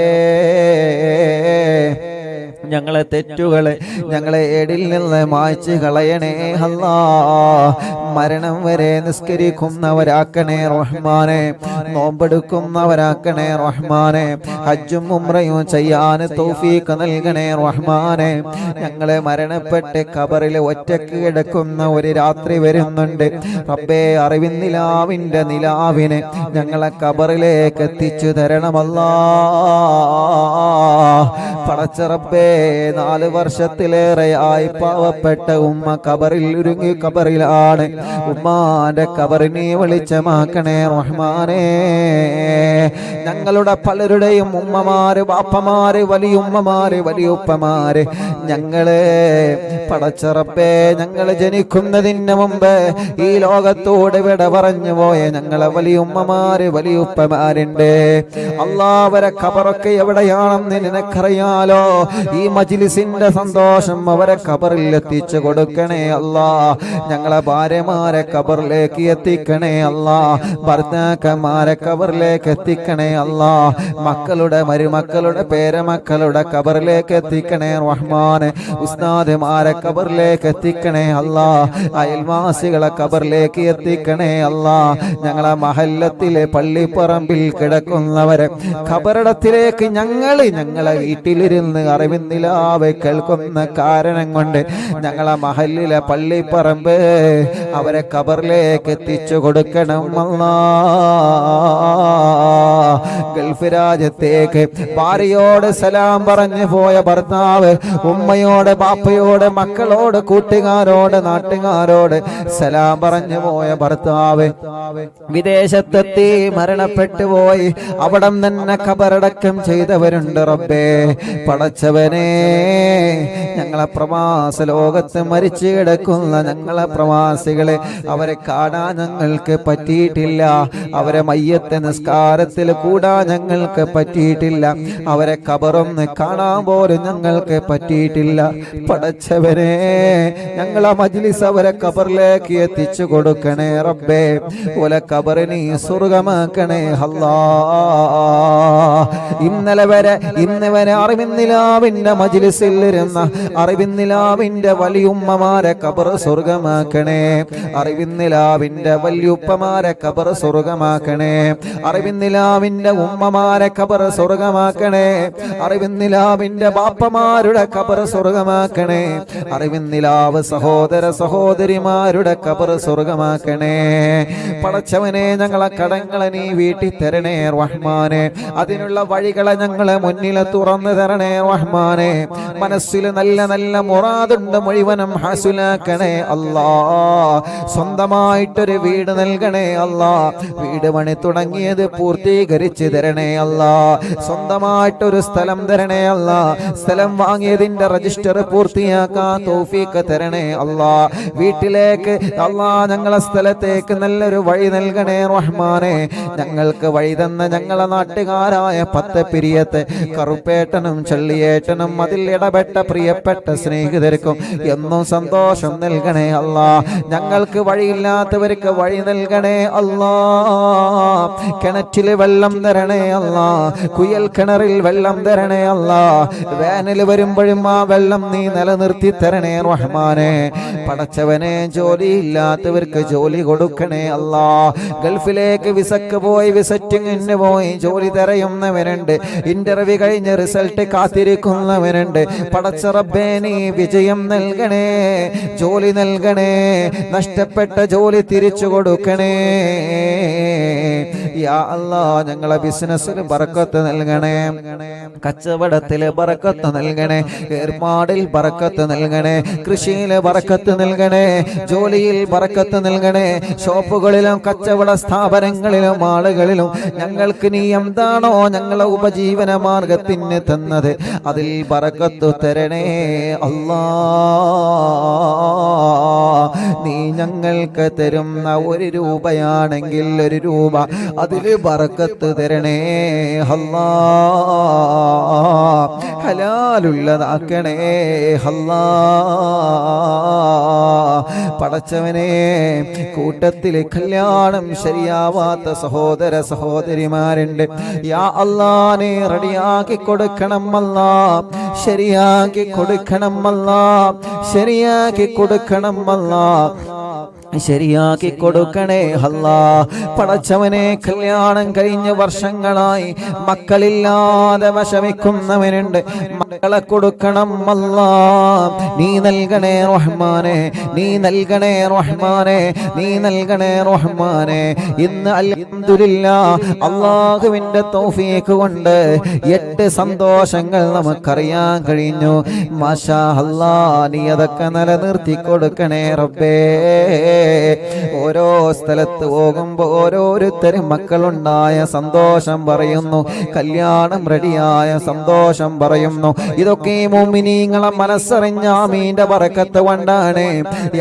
Speaker 1: ഞങ്ങളെ തെറ്റുകളെ ഞങ്ങളെ ഏടിൽ നിന്ന് മായ്ച്ചു കളയണേ അല്ലാ. മരണം വരെ നിസ്കരിക്കുന്നവരാക്കണേ റഹ്മാനെ, നോമ്പെടുക്കുന്നവരാക്കണേ റഹ്മാനെ, ഹജ്ജും ഉംറയും ചെയ്യാൻ തൗഫീഖ് നൽകണേ റഹ്മാനെ. ഞങ്ങളെ മരണപ്പെട്ട് ഖബറിൽ ഒറ്റക്ക് കിടക്കുന്ന ഒരു രാത്രി വരുന്നുണ്ട് റബ്ബേ. അറിവിൻ നിലാവിന്റെ നിലാവിനെ ഞങ്ങളെ ഖബറിലേക്ക് എത്തിച്ചു തരണമല്ലാ. പടച്ച റബ്ബേ, 4 വർഷത്തിലേറെയായി പാവപ്പെട്ട ഉമ്മ ഖബറിൽ ഒരുങ്ങി ഖബറിലാണ്. ഉമ്മാന്റെ ഖബറിനെ വെളിച്ചമാക്കണേ റഹ്മാനേ. ഞങ്ങളുടെ പലരുടെയും ഉമ്മമാര്, ബാപ്പമാര്, വലിയുമ്മമാര്, വലിയുപ്പമാര്, ഞങ്ങളെ പടച്ച റബ്ബേ, ഞങ്ങള് ജനിക്കുന്നതിന് മുമ്പ് ഈ ലോകത്തോട് വിട പറഞ്ഞു പോയ ഞങ്ങളെ വലിയുമ്മമാര്, വലിയുപ്പമാരുണ്ട് അല്ലാ. അവരെ ഖബറൊക്കെ എവിടെയാണെന്ന് നിനക്കറിയാലോ. ഈ മജ്ലിസിന്റെ സന്തോഷം അവരെ ഖബറിൽ എത്തിച്ചു കൊടുക്കണേ അല്ലാ. ഞങ്ങളെ ഭാര്യമാരെ ഖബറിലേക്ക് എത്തിക്കണേ അല്ലാ. ഭർത്താക്കന്മാരെ ഖബറിലേക്ക് എത്തിക്കണേ അല്ലാ. മക്കളുടെ, മരുമക്കളുടെ, പേരമക്കളുടെ ഖബറിലേക്ക് എത്തിക്കണേ റഹ്മാനെ. ഉസ്താദുമാരെ ഖബറിലേക്ക് എത്തിക്കണേ അല്ലാ. അയൽവാസികളെ ഖബറിലേക്ക് എത്തിക്കണേ അല്ലാ. ഞങ്ങളെ മഹല്ലത്തിലെ പള്ളിപ്പറമ്പിൽ കിടക്കുന്നവരെ ഖബറിടത്തിലേക്ക് ഞങ്ങളെ വീട്ടിലിരുന്ന് അറിവിൻ നിലാവ് കേൾക്കുന്ന കാരണം കൊണ്ട് ഞങ്ങളെ മഹല്ലിലെ പള്ളിപ്പറമ്പ് അവരെ ഖബറിലേക്ക് എത്തിച്ചു കൊടുക്കണം അല്ലാ. ഗൾഫ് രാജ്യത്തേക്ക് ഭാര്യയോട് സലാം പറഞ്ഞു പോയ ഭർത്താവ് ഉമ്മയോട്, ബാപ്പയോട്, മക്കളോട്, കൂട്ടുകാരോട്, നാട്ടുകാരോട് സലാം പറഞ്ഞു പോയ ഭർത്താവ് വിദേശത്തെത്തി മരണപ്പെട്ടു പോയി. അവിടം തന്നെ ഖബറടക്കം ചെയ്തവരുണ്ട് റബ്ബേ. പടച്ചവനെ, ഞങ്ങളെ പ്രവാസ ലോകത്ത് മരിച്ചു കിടക്കുന്ന ഞങ്ങളെ പ്രവാസികളെ അവരെ കാണാൻ ഞങ്ങൾക്ക് പറ്റിയിട്ടില്ല. അവരെ മയ്യത്ത് നിസ്കാരത്തിൽ കൂടാൻ ഞങ്ങൾക്ക് പറ്റിയിട്ടില്ല. അവരെ ഖബറൊന്ന് കാണാൻ പോലും ഞങ്ങൾക്ക് പറ്റിയിട്ടില്ല. പടച്ചവനെ, ഞങ്ങളെ മജ്ലിസ് അവരെ ഖബറിലേക്ക് എത്തിച്ചു കൊടുക്കണേ റബ്ബേ. ഓലെ ഖബറിനെ സ്വർഗമാക്കണേ അല്ലാ. ഇന്ന് വരെ അറിവിൻ നിലാവിന്റെ മജ്ലിസിൽ ഇരുന്ന അറിവിൻ നിലാവിന്റെ വലിയുമ്മമാരെ ഖബർ സ്വർഗമാക്കണേ. അറിവിൻ നിലാവിന്റെ വലിയുപ്പമാരെ ഖബർ സ്വർഗമാക്കണേ. അറിവിൻ നിലാവിന്റെ ഉമ്മമാരെ ഖബർ സ്വർഗമാക്കണേ. അറിവിൻ നിലാവിന്റെ ബാപ്പമാരുടെ ഖബർ സ്വർഗമാക്കണേ. അറിവിൻ നിലാവ് സഹോദര സഹോദരിമാരുടെ ഖബർ സ്വർഗമാക്കണേ. പടച്ചവനെ, ഞങ്ങളെ കടങ്ങളെ നീ വീട്ടി തരണേ റഹ്മാനെ. അതിനുള്ള വഴികളെ ഞങ്ങളെ മുന്നിൽ തുറന്നു തരണേ റഹ്മാനെ. മനസ്സിൽ നല്ല നല്ല മുറാദുണ്ട് മുഴുവനും ഹാസുലാക്കണേ അല്ലാ. സ്വന്തമായിട്ടൊരു വീട് നൽകണേ അല്ലാ. വീട് പണി തുടങ്ങിയത് പൂർത്തീകരിച്ച് തരണേ അല്ലാ. സ്വന്തമായിട്ടൊരു സ്ഥലം തരണേ അല്ലാ. സ്ഥലം വാങ്ങിയതിന്റെ രജിസ്റ്റർ പൂർത്തിയാക്കാൻ തൗഫീഖ് തരണേ അല്ലാ. വീട്ടിലേക്ക് അല്ലാ, ഞങ്ങളെ സ്ഥലത്തേക്ക് നല്ലൊരു വഴി നൽകണേ റഹ്മാനെ. ഞങ്ങൾക്ക് വഴി തന്ന ഞങ്ങളെ നാട്ടുകാരായ 10 പിരിയത്തെ കറുപ്പേട്ടനും ചള്ളിയേട്ടനും അതിൽ ഇടപെട്ട പ്രിയപ്പെട്ട സ്നേഹിതർക്കും എന്നും സന്തോഷം നൽകണേ അല്ലാ. ഞങ്ങൾക്ക് വഴിയില്ലാത്തവർക്ക് വഴി നൽകണേ അല്ലാ. കിണറ്റിൽ വെള്ളം തരണേ അല്ലാ. കുയൽ കിണറിൽ വെള്ളം തരണേ അല്ലാ. വേനൽ വരുമ്പോഴും ആ വെള്ളം നീ നിലനിർത്തി തരണേ റഹ്മാനെ. പടച്ചവനെ, ജോലിയില്ലാത്തവർക്ക് ജോലി കൊടുക്കണേ അല്ലാ. ഗൾഫിലേക്ക് വിസക്ക് പോയി വിസിറ്റിംഗിന് പോയി ജോലി തിരയുന്നവരുണ്ട്. ഇന്റർവ്യൂ കഴിഞ്ഞ് റിസൾട്ട് കാത്തിരിക്കുന്നവരുണ്ട്. പടച്ച റബ്ബേ നീ വിജയം നൽകണേ, ജോലി നൽകണേ, നഷ്ടപ്പെട്ട ജോലി തിരിച്ചു കൊടുക്കണേ യാ അല്ലാഹ്. ഞങ്ങളെ ബിസിനസ്സിൽ ബറക്കത്ത് നൽകണേ, കച്ചവടത്തിൽ ബറക്കത്ത് നൽകണേ, ഏർപ്പാടിൽ ബറക്കത്ത് നൽകണേ, കൃഷിയിൽ ബറക്കത്ത് നൽകണേ, ജോലിയിൽ ബറക്കത്ത് നൽകണേ. ഷോപ്പുകളിലും കച്ചവട സ്ഥാപനങ്ങളിലും ആളുകളിലും ഞങ്ങൾക്ക് നീ എന്താണോ ഞങ്ങളെ ഉപജീവന മാർഗത്തിന് തന്നത് അതിൽ ബറക്കത്ത് തരണേ അല്ലാഹ്. നീ ഞങ്ങൾക്ക് തരുന്ന 1 രൂപയാണെങ്കിൽ 1 രൂപ അതിൽ ബറക്കത്ത് തരണേ അല്ലാഹ്. ഹലാലുള്ളതാക്കണേ അല്ലാഹ്. പടച്ചവനെ, കൂട്ടത്തിൽ കല്യാണം ശരിയാവാത്ത സഹോദര സഹോദരിമാരുണ്ട്. യാ അല്ലാഹ്, നീ റെഡിയാക്കി കൊടുക്കണം അല്ലാഹ്, ശരിയാക്കി കൊടുക്കണം അല്ലാഹ്, ശരിയാക്കി കൊടുക്കണം അല്ലാഹ്, ശരിയാക്കി കൊടുക്കണേ അല്ലാഹ്. പടച്ചവനെ, കല്യാണം കഴിഞ്ഞ വർഷങ്ങളായി മക്കളില്ലാതെ വിഷമിക്കുന്നവനുണ്ട്, മക്കളെ കൊടുക്കണം അല്ലാഹ്. നീ നൽകണേ റഹ്മാനെ, നീ നൽകണേ റഹ്മാനെ, നീ നൽകണേ റഹ്മാനെ. ഇന്ന് അൽഹംദുലില്ലാഹ് അല്ലാഹുവിന്റെ തൗഫീഖ് കൊണ്ട് 8 സന്തോഷങ്ങൾ നമുക്കറിയാൻ കഴിഞ്ഞു. മാഷാ അല്ലാഹ്, നീ അതൊക്കെ നിലനിർത്തി കൊടുക്കണേ റബ്ബേ. ഓരോ സ്ഥലത്ത് പോകുമ്പോൾ ഓരോരുത്തരും മക്കളുണ്ടായ സന്തോഷം പറയുന്നു, കല്യാണം റെഡിയായ സന്തോഷം പറയുന്നു. ഇതൊക്കെ മുഅ്മിനീങ്ങളെ മനസ്സറിഞ്ഞ ആമീന്റെ ബറക്കത്ത് കൊണ്ടാണ്.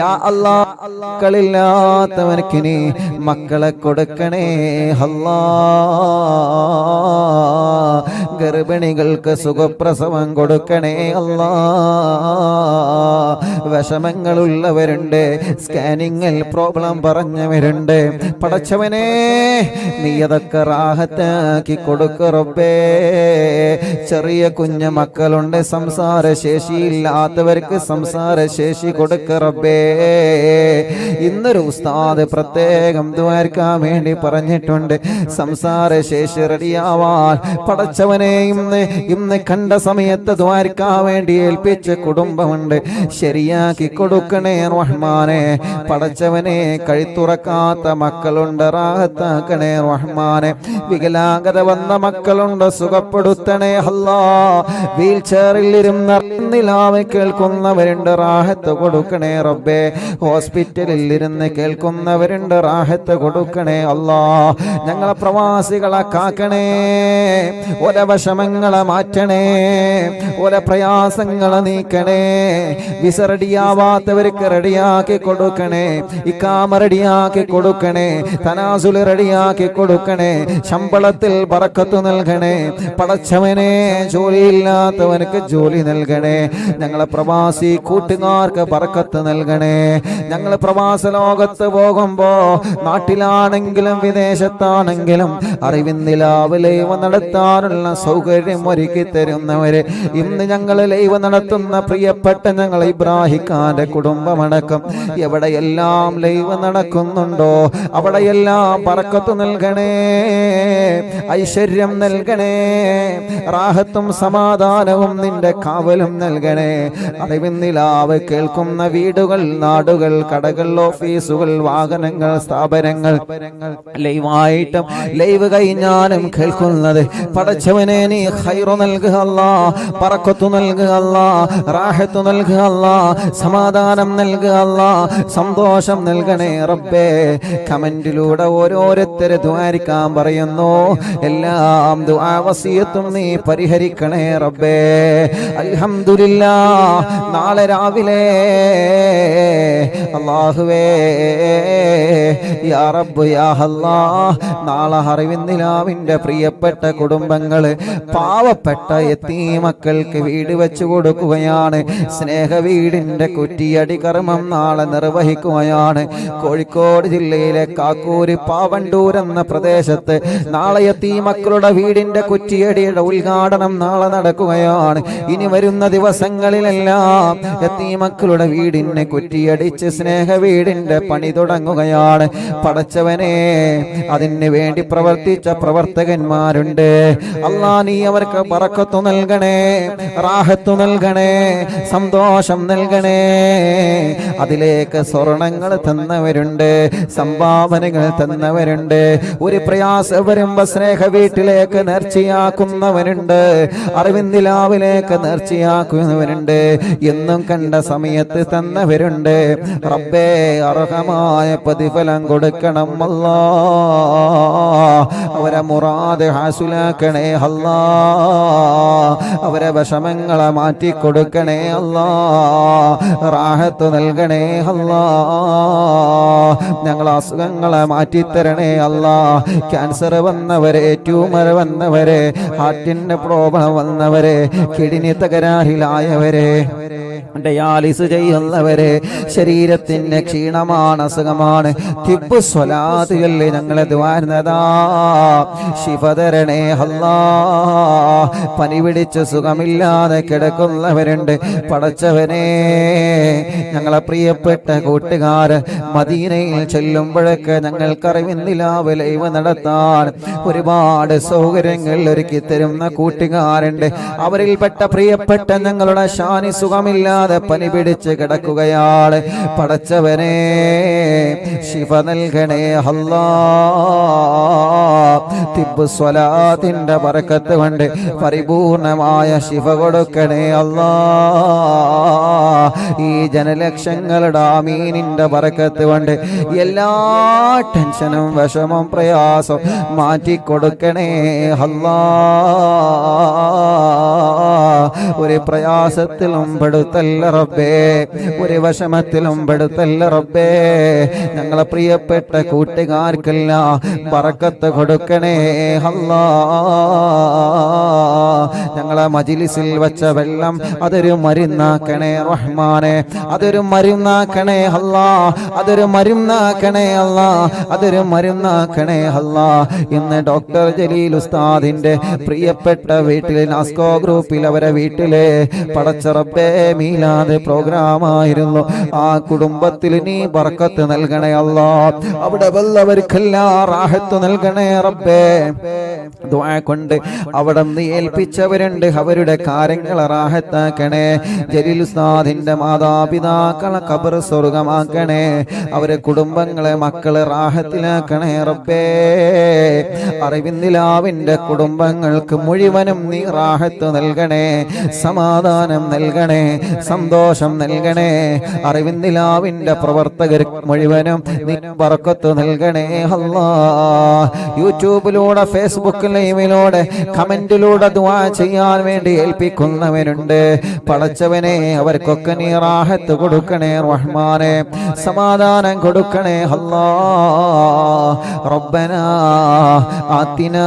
Speaker 1: യാ അല്ലാഹ്, മക്കളില്ലാത്തവർക്ക് നീ മക്കളെ കൊടുക്കണേ അല്ലാഹ്. ഗർഭിണികൾക്ക് സുഖപ്രസവം കൊടുക്കണേ അല്ലാഹ്. വിഷമങ്ങളുള്ളവരുണ്ട്, സ്കാനിങ്ങിൽ പ്രോബ്ലം പറഞ്ഞവരുണ്ട്. പടച്ചവനെ, നീ അതൊക്കെ റാഹത്താക്കി കൊടുക്ക് റബ്ബേ. ചെറിയ കുഞ്ഞു മക്കളുണ്ട്, സംസാരശേഷിയില്ലാത്തവർക്ക് സംസാരശേഷി കൊടുക്ക് റബ്ബേ. ഇന്നൊരു ഉസ്താദ് പ്രത്യേകം ദുആർക്കാൻ വേണ്ടി പറഞ്ഞിട്ടുണ്ട്, സംസാരശേഷി റെഡിയാവാൻ. പടച്ചവനെ, ഇന്ന് കണ്ട സമയത്ത് ദുആർക്കാൻ വേണ്ടി ഏൽപ്പിച്ച കുടുംബമുണ്ട്, ശരിയാക്കി കൊടുക്കണേ റഹ്മാനെ. പടച്ചവനെ, കഴുത്തുറക്കാത്ത മക്കളുണ്ട്, റാഹത്താക്കണേ റഹ്മാനെ. വികലാംഗത വന്ന മക്കളുണ്ട്, സുഖപ്പെടുത്തണേ അല്ലാഹ്. വീൽ ചെയറിൽ ഇരുന്ന് നിലാവ് കേൾക്കുന്നവരുണ്ട്, റാഹത്ത് കൊടുക്കണേ റബ്ബേ. ഹോസ്പിറ്റലിൽ ഇരുന്ന് കേൾക്കുന്നവരുണ്ട്, റാഹത്ത് കൊടുക്കണേ അല്ലാഹ്. ഞങ്ങളെ പ്രവാസികളെ കാക്കണേ, ഓരോ വിഷമങ്ങളെ മാറ്റണേ, ഓരോ പ്രയാസങ്ങളെ നീക്കണേ. വിസ റെഡിയാവാത്തവർക്ക് റെഡിയാക്കി കൊടുക്കണേ, ഇഖാമ റെഡിയാക്കി കൊടുക്കണേ, തനാസുൽ റെഡിയാക്കി കൊടുക്കണേ, ശമ്പളത്തിൽ ബറക്കത്ത് നൽകണേ. പടച്ചവനെ, ജോലിയില്ലാത്തവർക്ക് ജോലി നൽകണേ. ഞങ്ങളെ പ്രവാസി കൂട്ടുകാർക്ക് ബറക്കത്ത് നൽകണേ. ഞങ്ങൾ പ്രവാസ ലോകത്ത് പോകുമ്പോ നാട്ടിലാണെങ്കിലും വിദേശത്താണെങ്കിലും അറിവിൻ നിലാവ് ലൈവ് നടത്താനുള്ള സൗകര്യം ഒരുക്കി തരുന്നവര്, ഇന്ന് ഞങ്ങൾ ലൈവ് നടത്തുന്ന പ്രിയപ്പെട്ട ഞങ്ങൾ ഇബ്രാഹിഖാന്റെ കുടുംബമടക്കം എവിടെയെല്ലാം ലൈവ് നടക്കുന്നുണ്ടോ അവിടെയെല്ലാം ബറക്കത്ത് നൽകണേ, ഐശ്വര്യം നൽകണേ, റാഹത്തും സമാധാനവും നിന്റെ കാവലും നൽകണേ. അറിവിൻ നിലാവ് കേൾക്കുന്ന വീടുകൾ, നാടുകൾ, കടകൾ, ഓഫീസുകൾ, വാഹനങ്ങൾ, സ്ഥാപനങ്ങൾ, ലൈവായിട്ടും ലൈവ് കഴിഞ്ഞാലും കേൾക്കുന്നത്, പടച്ചവനെ നീ ഖൈറു നൽകുക അല്ലാഹ്, ബറക്കത്ത് നൽകുക അല്ലാഹ്, റാഹത്ത് നൽകുക അല്ലാഹ്, സമാധാനം നൽകുക അല്ലാഹ്, സന്തോഷം നൽകണേ റബ്ബേ. കമന്റിലൂടെ ഓരോരുത്തരെ ദുആരിക്കാൻ പറയുന്നു, എല്ലാം ദുആ വസിയത്തും നീ പരിഹരിക്കണേ റബ്ബേ. അൽഹംദുലില്ലാഹ്, നാളെ രാവിലെ അല്ലാഹുവേ യാ റബ്ബ് യാ അല്ലാഹ്, നാളെ അറിവിൻ നിലാവിന്റെ പ്രിയപ്പെട്ട കുടുംബങ്ങള് പാവപ്പെട്ട യതീമക്കൾക്ക് വീട് വെച്ചു കൊടുക്കുകയാണ്. സ്നേഹ വീടിന്റെ കുറ്റിയടി കർമ്മം നാളെ നിർവഹിക്കുകയാണ്. കോഴിക്കോട് ജില്ലയിലെ കാക്കൂര് പാവണ്ടൂർ എന്ന പ്രദേശത്ത് നാളെ യതീമക്കളുടെ വീടിന്റെ കുറ്റിയടിയുടെ ഉദ്ഘാടനം നാളെ നടക്കുകയാണ്. ഇനി വരുന്ന ദിവസങ്ങളിലെല്ലാം യതീമക്കളുടെ വീടിനെ കുറ്റിയടിച്ച് സ്നേഹ വീടിന്റെ പണി തുടങ്ങുകയാണ്. പടച്ചവനെ, അതിന് വേണ്ടി പ്രവർത്തിച്ച പ്രവർത്തകന്മാരുണ്ട്. അല്ലാ, നീ അവർക്ക് ബറക്കത്ത് നൽകണേ, റാഹത്ത് നൽകണേ, സന്തോഷം നൽകണേ. അതിലേക്ക് സ്വർണങ്ങൾ തന്നവരുണ്ട്, സംഭാവനകൾ തന്നവരുണ്ട്. ഒരു പ്രയാസം വരുമ്പോ സ്നേഹ വീട്ടിലേക്ക് നേർച്ചയാക്കുന്നവരുണ്ട്, അറിവിന്ദിലാവിലേക്ക് നേർച്ചയാക്കുന്നവരുണ്ട്, എന്നും കണ്ട സമയത്ത് തന്നവരുണ്ട്. റബ്ബേ, അർഹമായ പ്രതിഫലം കൊടുക്കണം അല്ലാ. അവരെ മുറാദ് ഹാസുലാക്കണേ അല്ലാ. അവരെ വിഷമങ്ങളെ മാറ്റിക്കൊടുക്കണേ അല്ലാ. റാഹത്ത് നൽകണേ അല്ലാ. ഞങ്ങളെ അസുഖങ്ങളെ മാറ്റിത്തരണേ അല്ലാ. ക്യാൻസർ വന്നവരെ, ട്യൂമർ വന്നവരെ, ഹാർട്ടിന്റെ പ്രോബ്ലം വന്നവരെ, കിഡ്നി തകരാറിലായവരെ, ഡയാലിസ് ചെയ്യുന്നവരെ, ശരീരത്തിന്റെ ക്ഷീണമാണ്, അസുഖമാണ്, തിബ്ബ് സ്വലാത്തുകളിൽ ഞങ്ങളെ ദ്വാരുന്നതാ. ശിഫ തരണേ അല്ലാ. പനി പിടിച്ച് സുഖമില്ലാതെ കിടക്കുന്നവരുണ്ട്. പടച്ചവനെ, ഞങ്ങളെ പ്രിയപ്പെട്ട കൂട്ടുകാർ മദീനയിൽ ചെല്ലുമ്പോഴൊക്കെ ഞങ്ങൾക്കറിവിന്ദിലാവ് ലൈവ് നടത്താൻ ഒരുപാട് സൗകര്യങ്ങൾ ഒരുക്കി തരുന്ന കൂട്ടുകാരുണ്ട്. അവരിൽപ്പെട്ട പ്രിയപ്പെട്ട ഞങ്ങളുടെ ഷാനി സുഖമില്ലാതെ പനി പിടിച്ച് കിടക്കുകയാണ്. പടച്ചവനെ, ശിഫ നൽകണേ അല്ലാ. തിബ്ബ് സ്വലാത്തിന്റെ ബറക്കത്ത് കൊണ്ട് പരിപൂർണമായ ശിഫ കൊടുക്കണേ അല്ലാ. ഈ ജനലക്ഷങ്ങളുടെ ആമീനിന്റെ ബറക്കത്ത് കൊണ്ട് എല്ലാ ടെൻഷനും വിഷമം പ്രയാസം മാറ്റിക്കൊടുക്കണേ അല്ലാ. ഒരു പ്രയാസത്തിലും പെടുത്തല്ല റബ്ബേ, ഒരു വിഷമത്തിലും പെടുത്തല്ല റബ്ബേ. ഞങ്ങളെ പ്രിയപ്പെട്ട കൂട്ടുകാർക്കെല്ലാം ബറക്കത്ത് കൊടുക്കണേ അല്ലാ. ഞങ്ങളെ മജ്‌ലിസിൽ വെച്ച വെള്ളം അതൊരു മരുന്നാക്കണേ റഹ്മാനെ, അതൊരു മരുന്നാക്കണേ അല്ലാ, അതൊരു മരുന്നാക്കണേ അല്ലാ, അതൊരു മരുന്നാക്കണേ അല്ലാ. ഇന്ന് ഡോക്ടർ ജലീൽ ഉസ്താദിന്റെ പ്രിയപ്പെട്ട വീട്ടിൽ, നാസ്കോ ഗ്രൂപ്പിൽ അവരെ വീട്ടിലെ പടച്ച റബ്ബേ മീലാദ് പ്രോഗ്രാമായിരുന്നു. ആ കുടുംബത്തിൽ നീ ബർക്കത്ത് നൽകണേ അല്ലാ. അവിടെ വല്ലവർക്കെല്ലാം റാഹത്ത് നൽകണേ റബ്ബേ. ദുആ കൊണ്ട് അവിടെ നീ ഏൽപ്പിച്ചവരുണ്ട്, അവരുടെ കാര്യങ്ങളെ റാഹത്താക്കണേ. ജലീൽ ഉസ്താദിന്റെ മാതാപിതാക്കളെ ഖബർ സ്വർഗമാക്കണേ. അവരെ കുടുംബങ്ങളെ, മക്കളെ റാഹത്തിലാക്കണേ റബ്ബേ. അറിവിന്ദിലാവിന്റെ കുടുംബങ്ങൾക്ക് മുഴുവനും നീ റാഹത്ത് നൽകണേ, സമാധാനം നൽകണേ, സന്തോഷം നൽകണേ. അറിവിന്ദിലാവിന്റെ പ്രവർത്തകർ മുഴുവനും നീ ബർക്കത്ത് നൽകണേ അല്ലാ. യൂട്യൂബിലൂടെ, ഫേസ്ബുക്ക് ലൈവിലൂടെ, കമന്റിലൂടെ ദുആ ചെയ്യാൻ വേണ്ടി ഏൽപ്പിക്കുന്നവരുണ്ട്. പടച്ചവനെ, അവർക്കൊക്കെ നീ റാഹത്ത് കൊടുക്കണേ റഹ്മാനെ, സമാധാനം കൊടുക്കണേ അല്ലാ. റബ്ബനാ ആതിനാ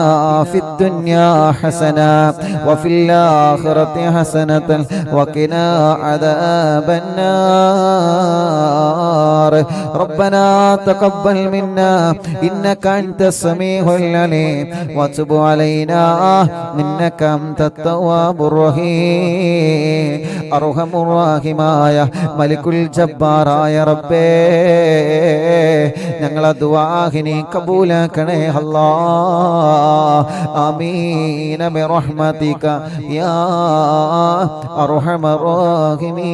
Speaker 1: ഫിദ്ദുനിയാ ഹസന വഫിൽ ആഖിറതി ഹസനതൻ വഖിനാ അദാബന്നാർ. റബ്ബനാ തഖബ്ബൽ മിന്നാ ഇന്നക അൻതസ് സമീഉൽ അലീം വതുബ് അലൈനാ ഇന്നക അൻതത് തവ്വാബുർ റഹീം. അർഹമുർ റഹീമായ മലിക്കുൽ ജബ്ബാറായ റബ്ബേ, ഞങ്ങളെ ദുആഹിനെ കബൂലാക്കണേ അല്ലാ. ആമീൻ ബിറഹ്മതിക യാ അർഹമർ റഹീമീൻ.